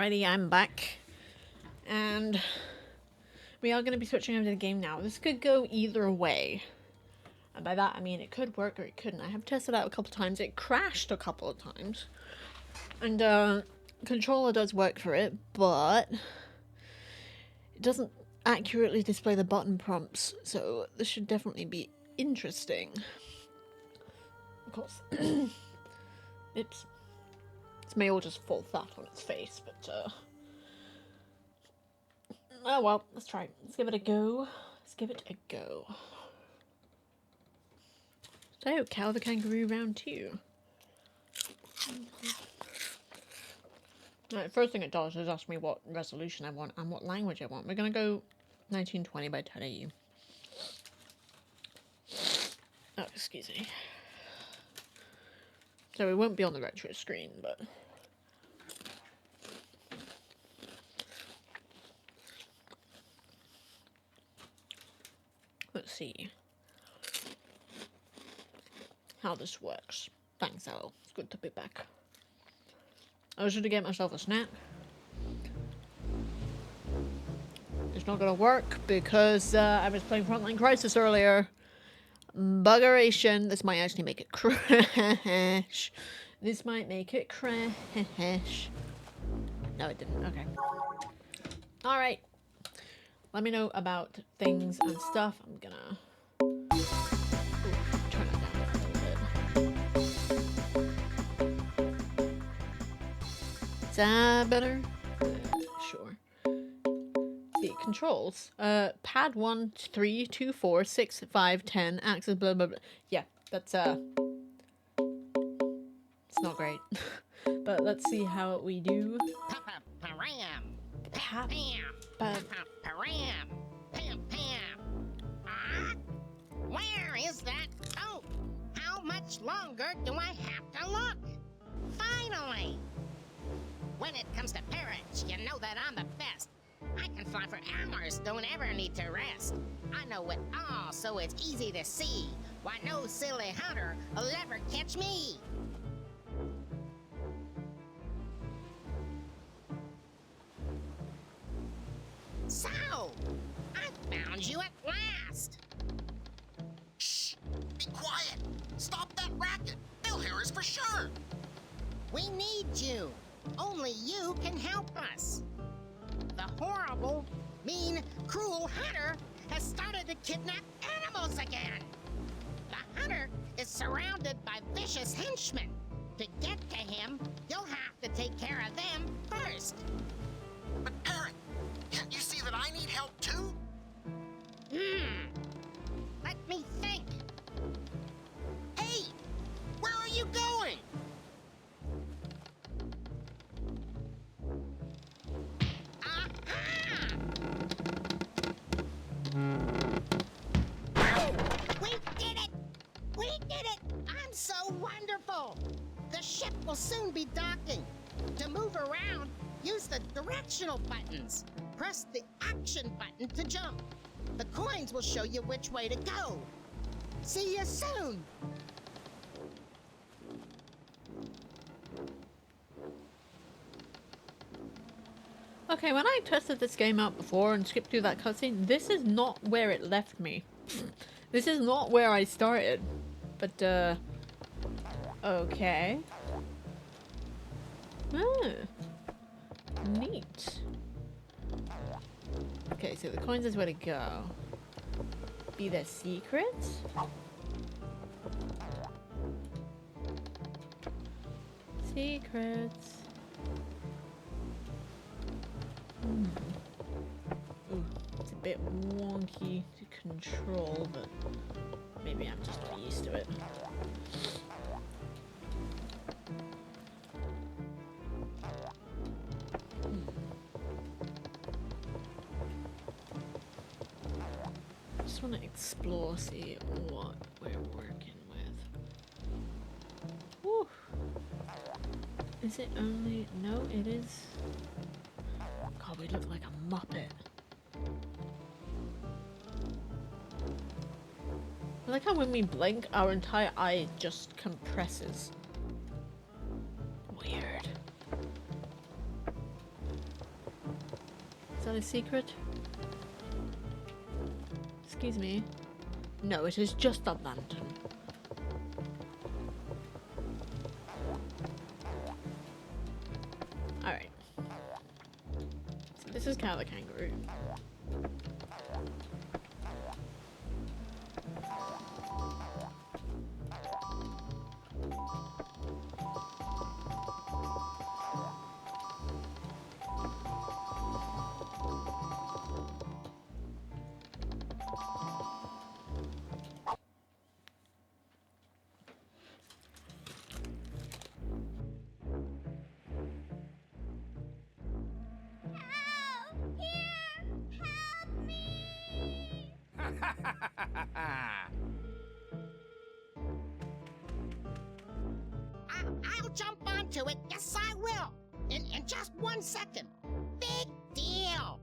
Alrighty, I'm back. And we are going to be switching over to the game now. This could go either way. And by that, I mean it could work or it couldn't. I have tested out a couple times. It crashed a couple of times. And controller does work for it, but it doesn't accurately display the button prompts. So this should definitely be interesting. Of course. Oops. This may all just fall flat on its face, but oh well, let's try it. Let's give it a go. Let's give it a go. So, Kao the Kangaroo round 2. Right, first thing it does is ask me what resolution I want and what language I want. We're gonna go 1920 by 1080. Oh, excuse me. So it won't be on the retro screen, but let's see how this works. Thanks, Al. It's good to be back. I was going to get myself a snack. It's not going to work because I was playing Frontline Crisis earlier. Buggeration. This might actually make it crash. This might make it crash. No, it didn't. Okay. Alright. Let me know about things and stuff. I'm gonna turn it down a little bit. Is that better? Sure. See, controls. Pad 1, 3, 2, 4, 6, 5, 10, axis, blah, blah, blah. Yeah, that's, it's not great. But let's see how we do. Pam. Where is that? Oh, how much longer do I have to look? Finally! When it comes to parrots, you know that I'm the best. I can fly for hours, don't ever need to rest. I know it all, so it's easy to see why no silly hunter will ever catch me. So, I found you at last. Shh! Be quiet! Stop that racket! They'll hear us for sure! We need you. Only you can help us. The horrible, mean, cruel hunter has started to kidnap animals again. The hunter is surrounded by vicious henchmen. To get to him, you'll have to take care of them first. But Eric, can't you see that I need help too? Let me think. Hey! Where are you going? Aha! We did it! We did it! I'm so wonderful! The ship will soon be docking. To move around, use the directional buttons. Press the action button to jump. The coins will show you which way to go. See you soon! Okay, when I tested this game out before and skipped through that cutscene, this is not where it left me. This is not where I started. But, okay. Ah. Neat. Okay, so the coins is where to go. Be there secrets? Secrets. Ooh, it's a bit wonky to control, but maybe I'm just not used to it. Just want to explore, see what we're working with. Woo! Is it only... No, it is... God, we look like a muppet. I like how when we blink, our entire eye just compresses. Weird. that a secret? Excuse me. No, it is just a lantern. Alright. So this is Kao the Kangaroo. I'll jump onto it. Yes, I will. In just 1 second. Big deal.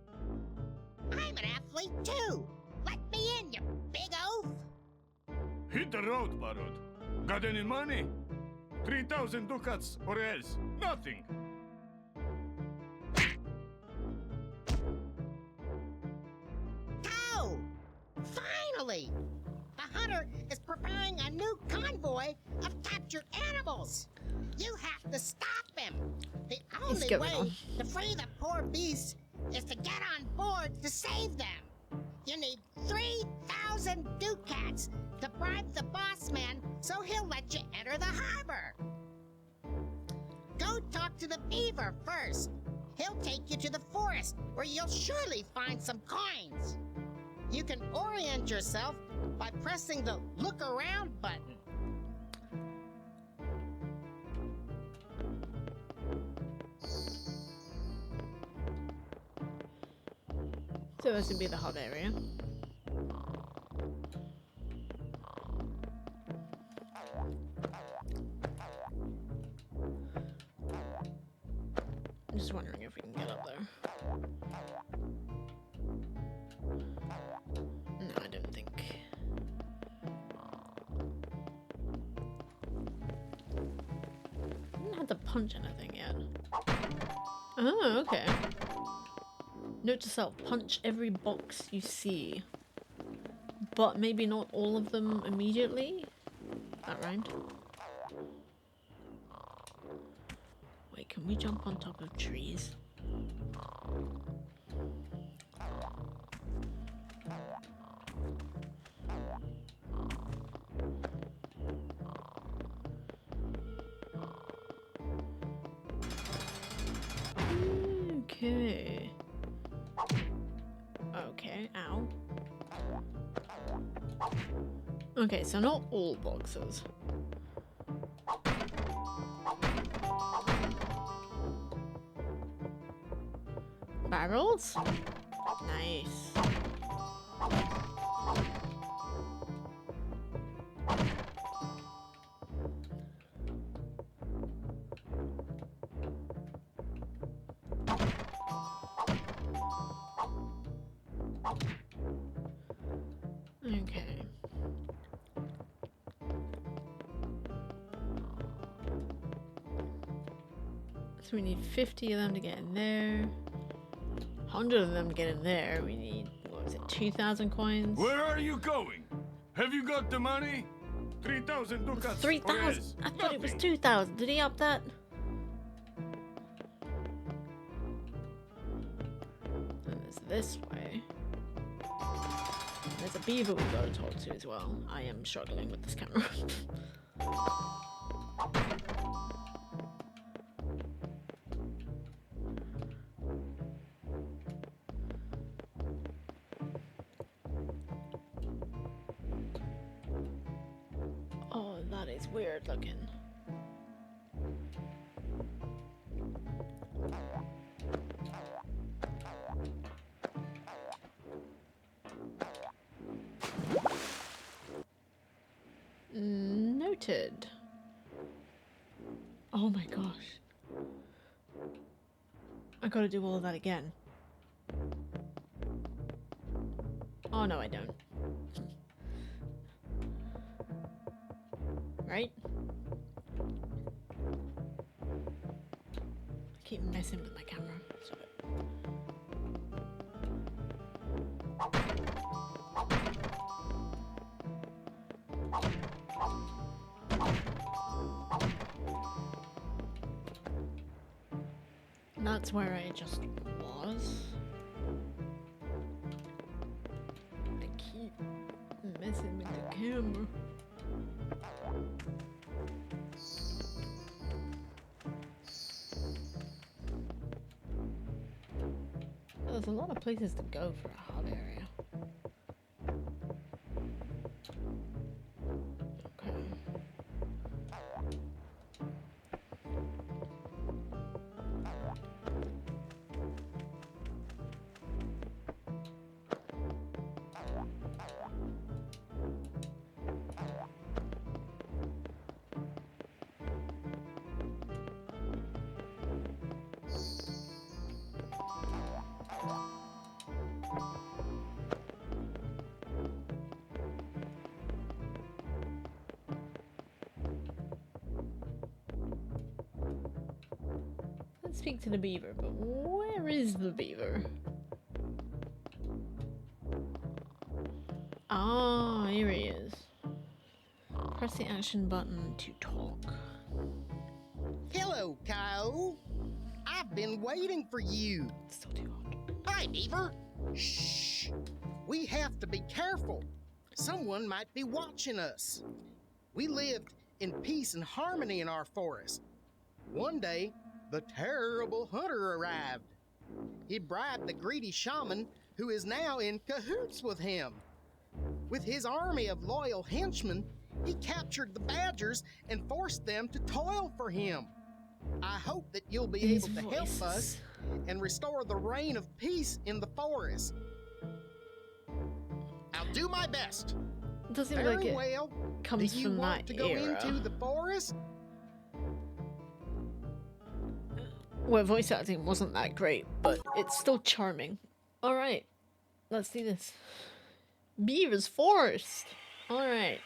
I'm an athlete too. Let me in, you big oaf. Hit the road, Barod. Got any money? 3,000 ducats or else nothing. Go! Finally! The hunter is preparing a new convoy of captured animals. You have to stop him. The only going way on? to free the poor beasts is to get on board to save them. You need 3,000 ducats to bribe the boss man so he'll let you enter the harbor. Go talk to the beaver first. He'll take you to the forest where you'll surely find some coins. You can orient yourself by pressing the look around button. So this would be the hub area. I'm just wondering if we can get up there. No, I don't think. I haven't had to punch anything yet. Oh, okay. Note to self, punch every box you see. But maybe not all of them immediately? That rhymed. Wait, can we jump on top of trees? Okay. Okay, ow. Okay, so not all boxes. Barrels? Nice. Okay. So we need 50 of them to get in there. 100 of them to get in there. We need, what was it, 2,000 coins? Where are you going? Have you got the money? 3,000 ducats. 3,000? I thought it was 2,000. Did he up that? And there's this way. There's a beaver we've got to talk to as well. I am struggling with this camera. Oh, that is weird looking. Noted. Oh my gosh. I gotta do all of that again. Oh no, I don't. Right? I keep messing with my camera. Stop it. That's where I just was. I keep messing with the camera. There's a lot of places to go for a hub area. Okay. Let's speak to the beaver, but where is the beaver? Ah, here he is. Press the action button to talk. Hello, Kao. I've been waiting for you. It's still too hot. Hi, Beaver. Shh. We have to be careful. Someone might be watching us. We lived in peace and harmony in our forest. One day, the terrible hunter arrived. He bribed the greedy shaman, who is now in cahoots with him. With his army of loyal henchmen, he captured the badgers and forced them to toil for him. I hope that you'll be These able to help us and restore the reign of peace in the forest. I'll do my best. It doesn't Very look like it well. comes Do you from want that to go era. into the forest? Where voice acting wasn't that great, but it's still charming. Alright, let's do this. Beaver's Forest! Alright.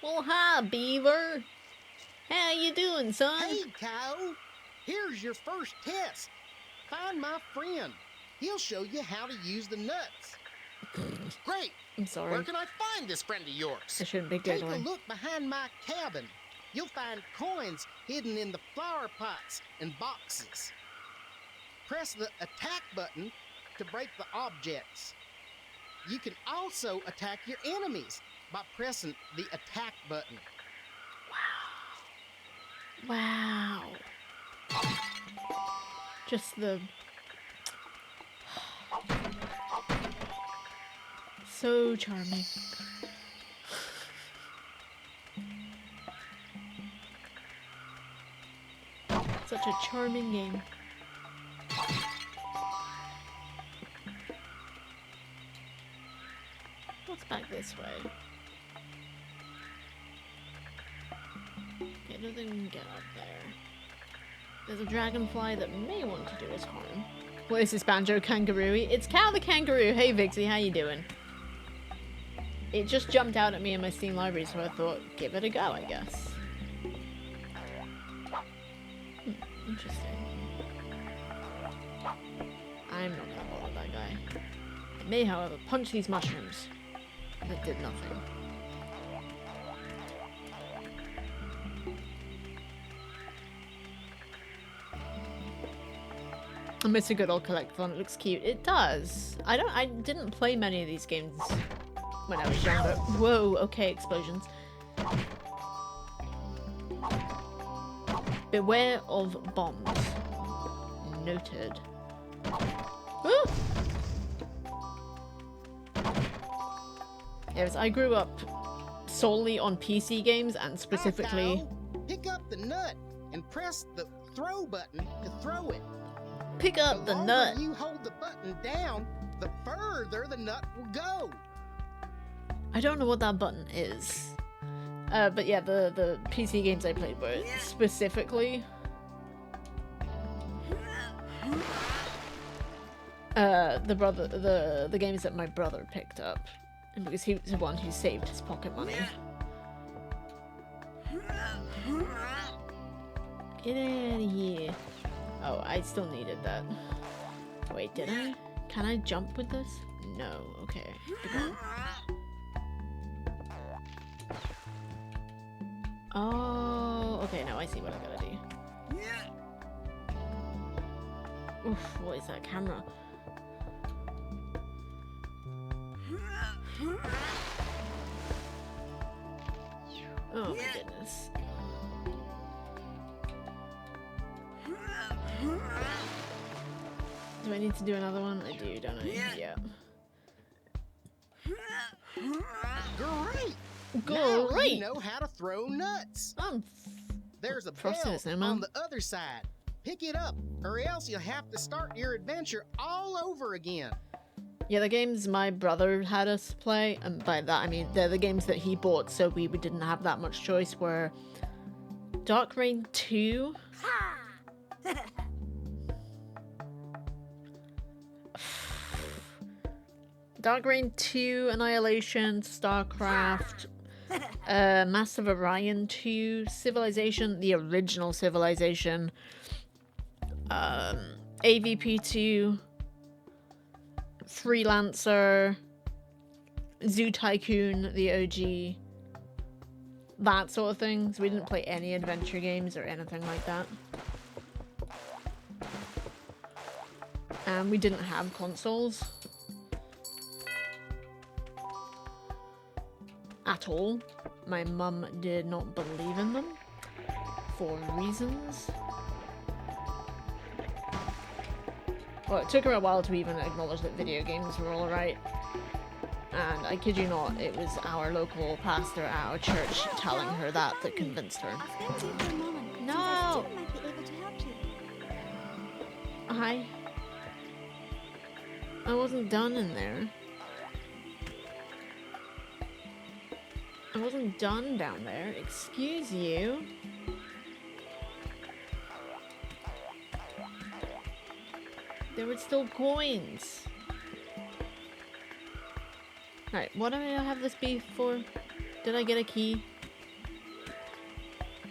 Well, hi, Beaver. How you doing, son? Hey, Kao. Here's your first test. Find my friend. He'll show you how to use the nuts. Great. I'm sorry. Where can I find this friend of yours? I shouldn't be Take a giggling. look behind my cabin. You'll find coins hidden in the flower pots and boxes. Press the attack button to break the objects. You can also attack your enemies by pressing the attack button. Wow. Just the... So charming. Such a charming game. What's back this way? Okay, doesn't get up there. There's a dragonfly that may want to do us harm. What is this, Banjo Kangaroo? It's Kao the Kangaroo. Hey Vixie, how you doing? It just jumped out at me in my Steam library, so I thought, give it a go, I guess. Interesting. I'm not gonna bother that guy. I may, however, punch these mushrooms. That did nothing. I miss a good old collectathon. It looks cute. It does. I didn't play many of these games when I was younger. Whoa, okay, explosions. Beware of bombs. Noted. Woo! Yes, I grew up solely on PC games and specifically... Hi, Kao. Pick up the nut and press the throw button to throw it. Pick up the longer nut. you hold the button down, the further the nut will go. I don't know what that button is. But yeah, the PC games I played were specifically... the games that my brother picked up. And because he was the one who saved his pocket money. Get out of here. Oh, I still needed that. Wait, did I? Can I jump with this? No. Okay. Keep going. Oh, okay. Now I see what I gotta do. Oof, what is that camera? Oh my goodness. Do I need to do another one? I do, don't I? Yeah. Great! Now Great! you know how to throw nuts. There's a Frosted bell Snowman. on the other side. Pick it up, or else you'll have to start your adventure all over again. Yeah, the games my brother had us play, and by that I mean they're the games that he bought, so we didn't have that much choice, were Dark Reign 2. Dark Reign 2, Annihilation, StarCraft, Massive Orion 2, Civilization, the original Civilization, AVP 2, Freelancer, Zoo Tycoon, the OG, that sort of thing. So we didn't play any adventure games or anything like that. And we didn't have consoles. At all. My mum did not believe in them. For reasons. Well, it took her a while to even acknowledge that video games were alright. And I kid you not, it was our local pastor at our church telling her that convinced her. I've been for a moment. since No! I still might be able to help you. I wasn't done in there. I wasn't done down there. Excuse you. There were still coins. Alright, what do I have this be for? Did I get a key?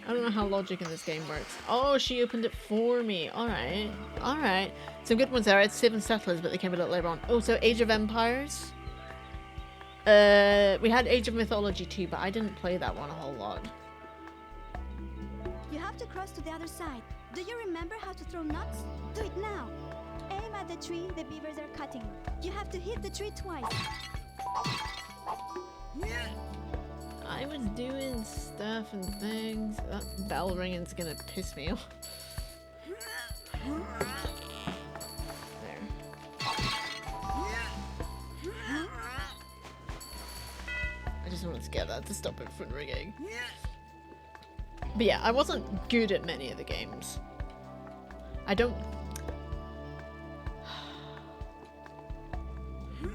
I don't know how logic in this game works. Oh, she opened it for me. Alright. Alright. Some good ones there. It's Seven Settlers, but they came a little later on. Oh, so Age of Empires. We had Age of Mythology too, but I didn't play that one a whole lot. You have to cross to the other side. Do you remember how to throw nuts? Do it now. Aim at the tree the beavers are cutting. You have to hit the tree twice. I was doing stuff and things. That bell ringing's gonna piss me off. There. I just wanted to get that to stop it from ringing. But yeah, I wasn't good at many of the games. I don't...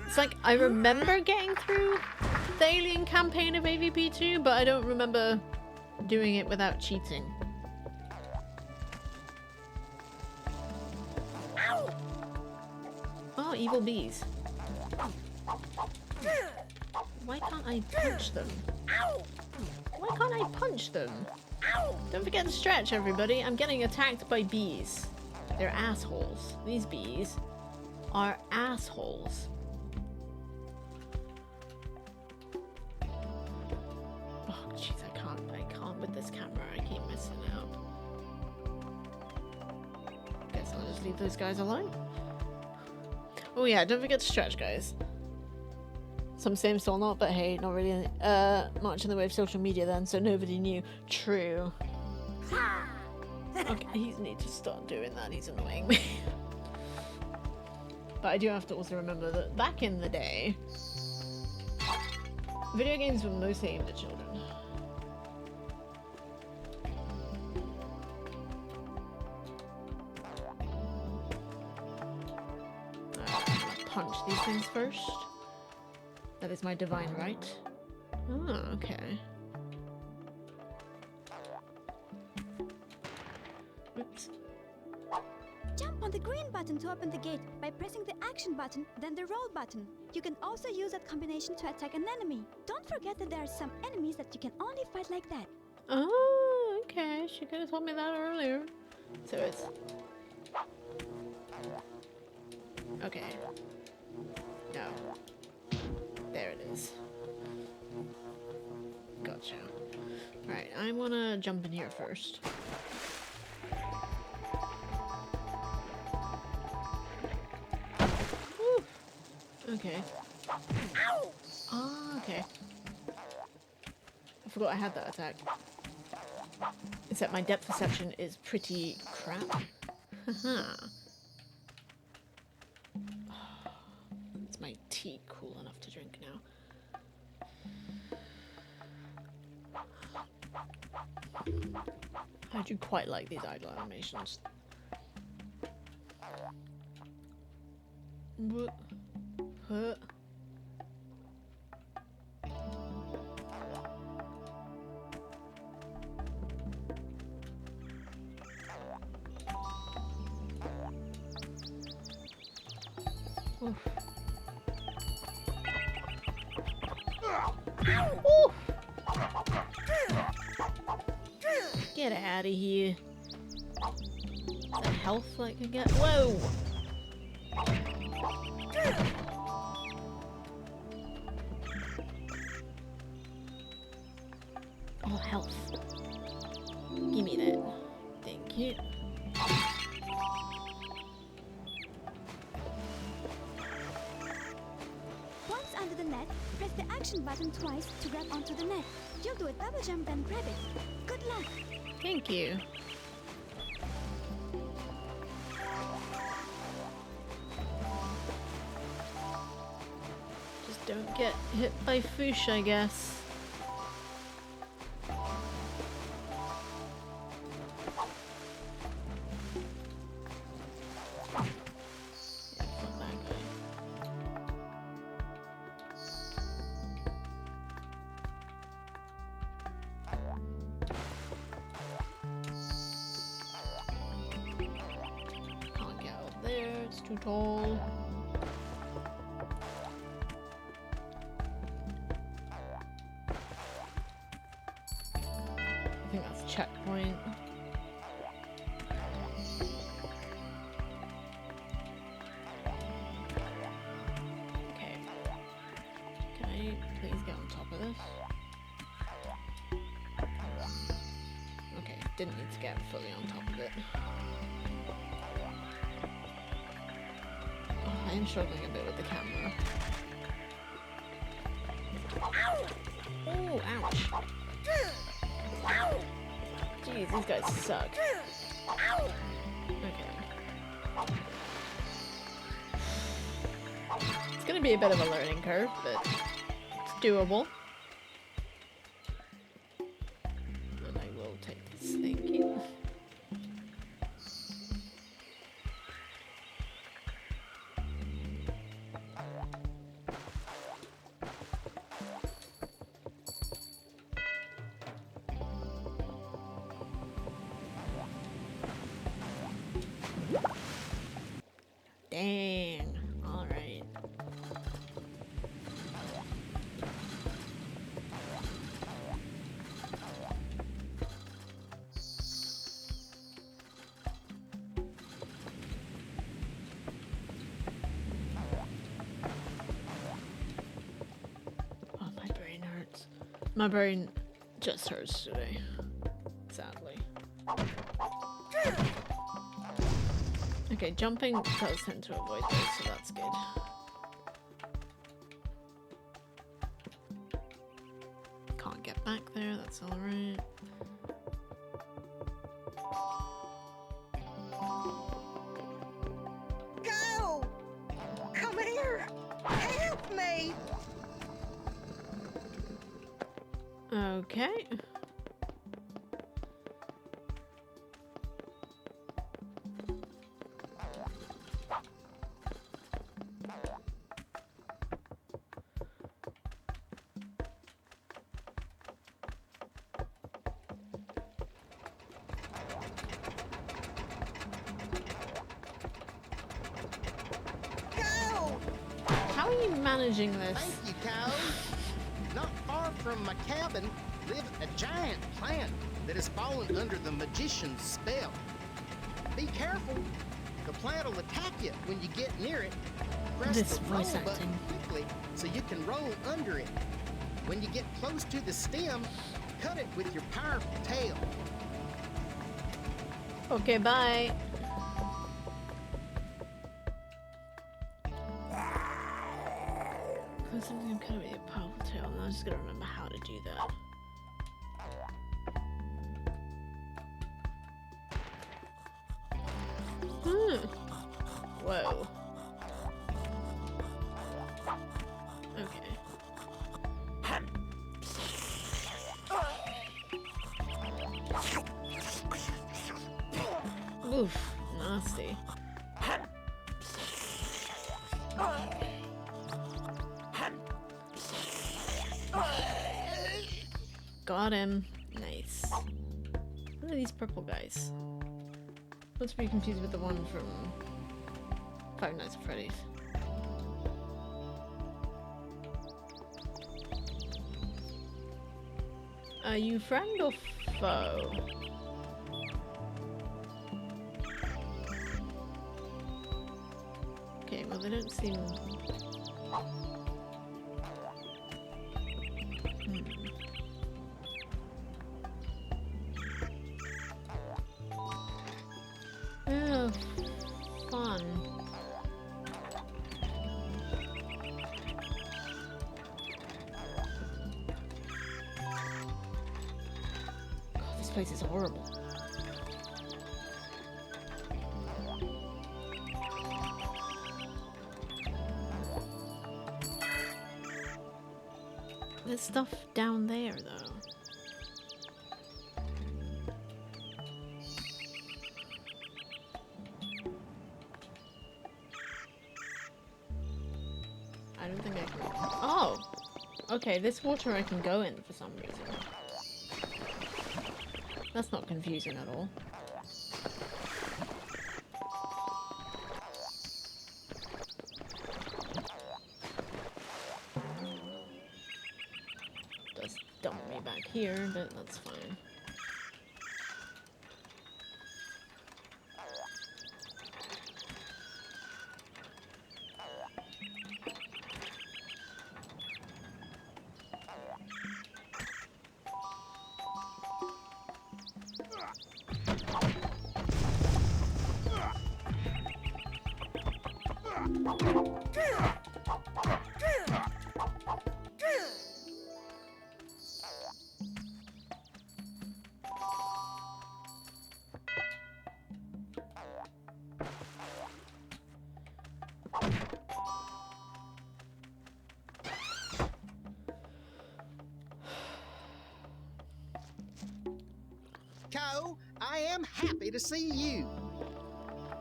It's like, I remember getting through the Alien campaign of AVP 2, but I don't remember doing it without cheating. Oh, evil bees. Why can't I punch them? Why can't I punch them? Don't forget to stretch, everybody. I'm getting attacked by bees. They're assholes. These bees are assholes. Oh, jeez, I can't with this camera. I keep missing out. Guess I'll just leave those guys alone. Oh yeah, don't forget to stretch, guys. Some say I'm still not, but hey, not really much in the way of social media then, so nobody knew. True. Okay, he needs to start doing that. He's annoying me. But I do have to also remember that back in the day, video games were mostly aimed at children. Punch these things first. That is my divine right. Oh, okay. Oops. Jump on the green button to open the gate by pressing the action button, then the roll button. You can also use that combination to attack an enemy. Don't forget that there are some enemies that you can only fight like that. Oh, okay. She could have told me that earlier. So it's Okay. No. There it is. Gotcha. Alright, I wanna jump in here first. Woo. Okay. Ah, okay. I forgot I had that attack. Except my depth perception is pretty crap. Haha. Is my tea cool enough to drink now? I do quite like these idle animations. What? Huh? Oof. Oof. Get out of here. Is that health I can get? Whoa! Oh, health. Give me that. Thank you. Once under the net, press the action button twice to grab onto the net. You'll do a double jump, then grab it. Good luck! Thank you. Just don't get hit by Foosh, I guess. Yeah, fuck that guy. Can't get up there, it's too tall. I think that's a checkpoint. Okay. Can I please get on top of this? Okay, didn't need to get fully on top of it. Oh, I am struggling a bit with the camera. Oh, ouch. Jeez, these guys suck. Okay. It's gonna be a bit of a learning curve, but it's doable. And I will take this, thank you. Dang. Alright. Oh, my brain hurts. My brain just hurts today. Sadly. Okay, jumping does tend to avoid this, so that's good. Can't get back there, that's alright. Go! Come here! Help me! Okay. Go! How are you managing this? Thank you, Kao. Not far from my cabin lived a giant plant that has fallen under the magician's spell. Be careful. The plant will attack you when you get near it. Press This the roll voice button acting. quickly so you can roll under it. When you get close to the stem, cut it with your powerful tail. Okay, bye. Close something cut it with your powerful tail, and I'm just gonna remember how to do that. Whoa. Okay. Oof, nasty. Got him. Nice. What are these purple guys? Not to be confused with the one from Five Nights at Freddy's. Are you friend or foe? Okay, well they don't seem... Oh, fun. God, this place is horrible. There's stuff down there, though. I don't think I can... Oh! Okay, this water I can go in for some reason. That's not confusing at all. Does dump me back here, but that's fine. Kao, I am happy to see you.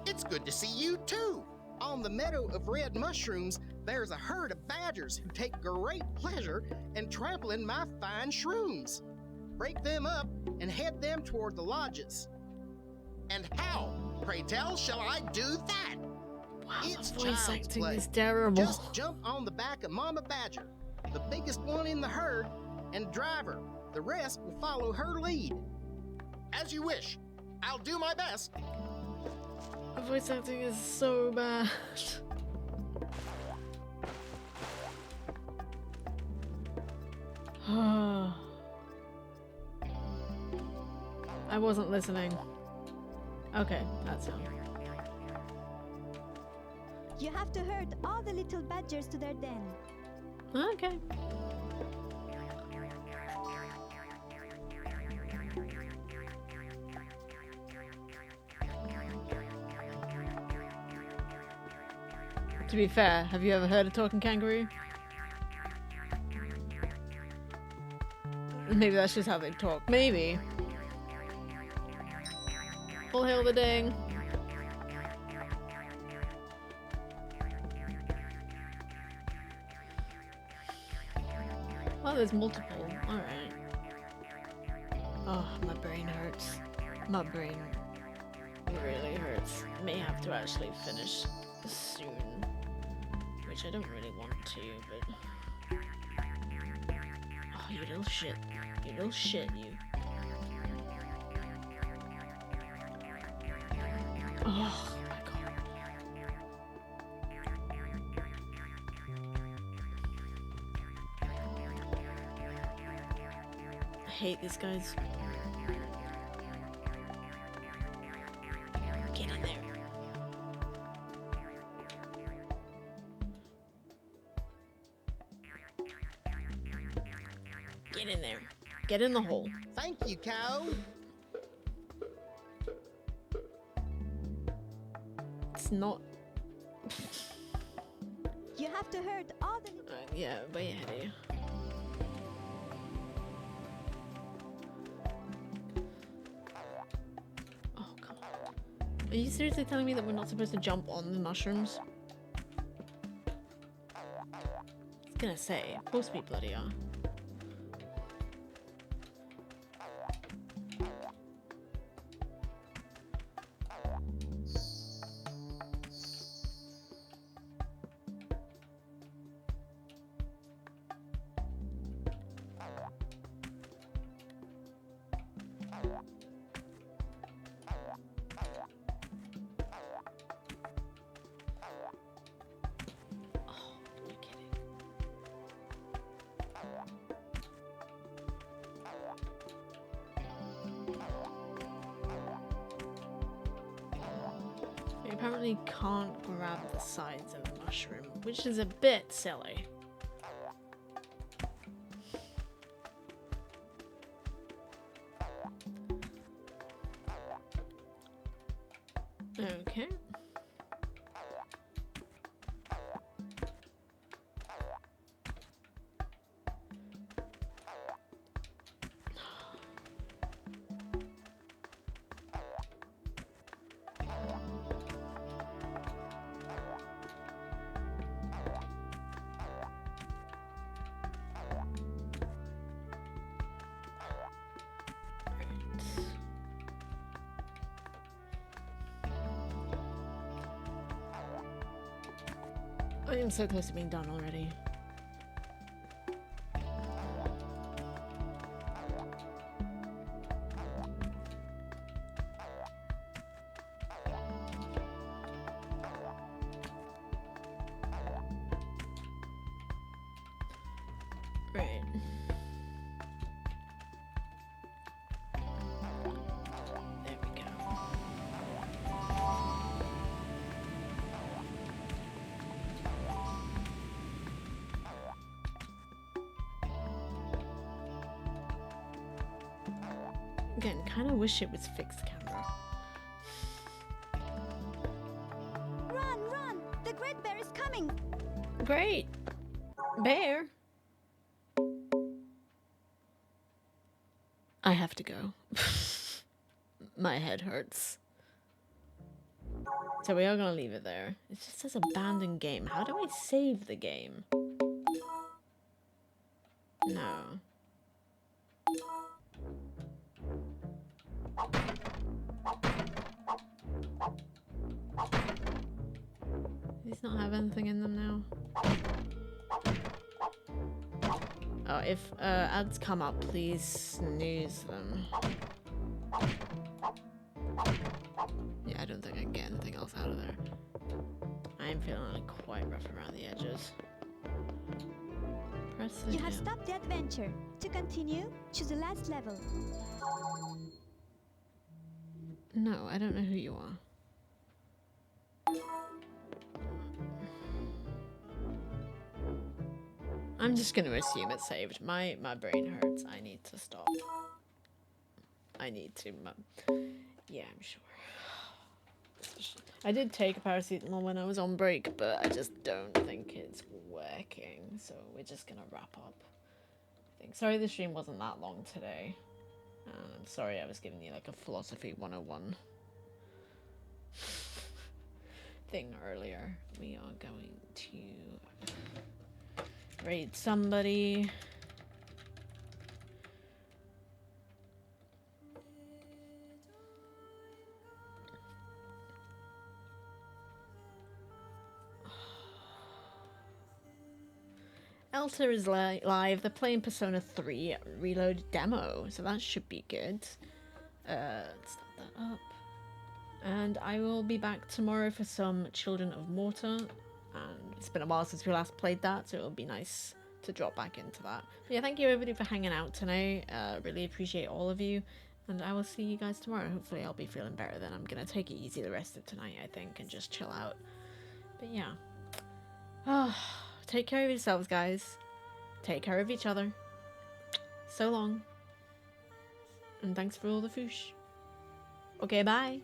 It's good to see you too. On the meadow of red mushrooms, there's a herd of badgers who take great pleasure in trampling my fine shrooms. Break them up and head them toward the lodges. And how, pray tell, shall I do that? Wow, It's the voice child's acting play. is terrible. Just jump on the back of Mama Badger, the biggest one in the herd, and drive her. The rest will follow her lead. As you wish. I'll do my best. The voice acting is so bad. I wasn't listening. Okay, that's it. You have to herd all the little badgers to their den. Okay. To be fair, have you ever heard a talking kangaroo? Maybe that's just how they talk. Maybe. Full hail the ding. Oh, there's multiple. Alright. Oh, my brain hurts. My brain really hurts. May have to actually finish soon. Which I don't really want to, but... Oh, you little shit. You little shit, you. Oh my god. hate these guys. Get in there. Get in there. Get in the hole. Thank you, Kao. It's not... You have to hurt all the... yeah, way ahead of you. Oh, come on. Are you seriously telling me that we're not supposed to jump on the mushrooms? I was gonna say, of course we bloody are. You apparently can't grab the sides of the mushroom, which is a bit silly. Okay. I am so close to being done already. Right. There we go. Again, kind of wish it was fixed camera. Run, run! The great bear is coming! Great! Bear! I have to go. My head hurts. So we are gonna leave it there. It just says abandoned game. How do I save the game? No. These not have anything in them now? Oh, if ads come up, please snooze them. Yeah, I don't think I can get anything else out of there. I am feeling like quite rough around the edges. Press the You have stopped the adventure. To continue, choose the last level. No, I don't know who you are. I'm just gonna assume it's saved. My brain hurts. I need to stop. I need to. Yeah, I'm sure. I did take a paracetamol when I was on break, but I just don't think it's working. So we're just gonna wrap up. I think. Sorry the stream wasn't that long today. I'm sorry I was giving you like a philosophy 101 thing earlier. We are going to raid somebody. Elta is live. They're playing Persona 3 Reload demo, so that should be good. Let's start that up. And I will be back tomorrow for some Children of Mortar. And it's been a while since we last played that, so it'll be nice to drop back into that. But yeah, thank you everybody for hanging out tonight. Really appreciate all of you. And I will see you guys tomorrow. Hopefully I'll be feeling better then. I'm going to take it easy the rest of tonight, I think, and just chill out. But yeah. Take care of yourselves, guys. Take care of each other. So long. And thanks for all the foosh. Okay, bye.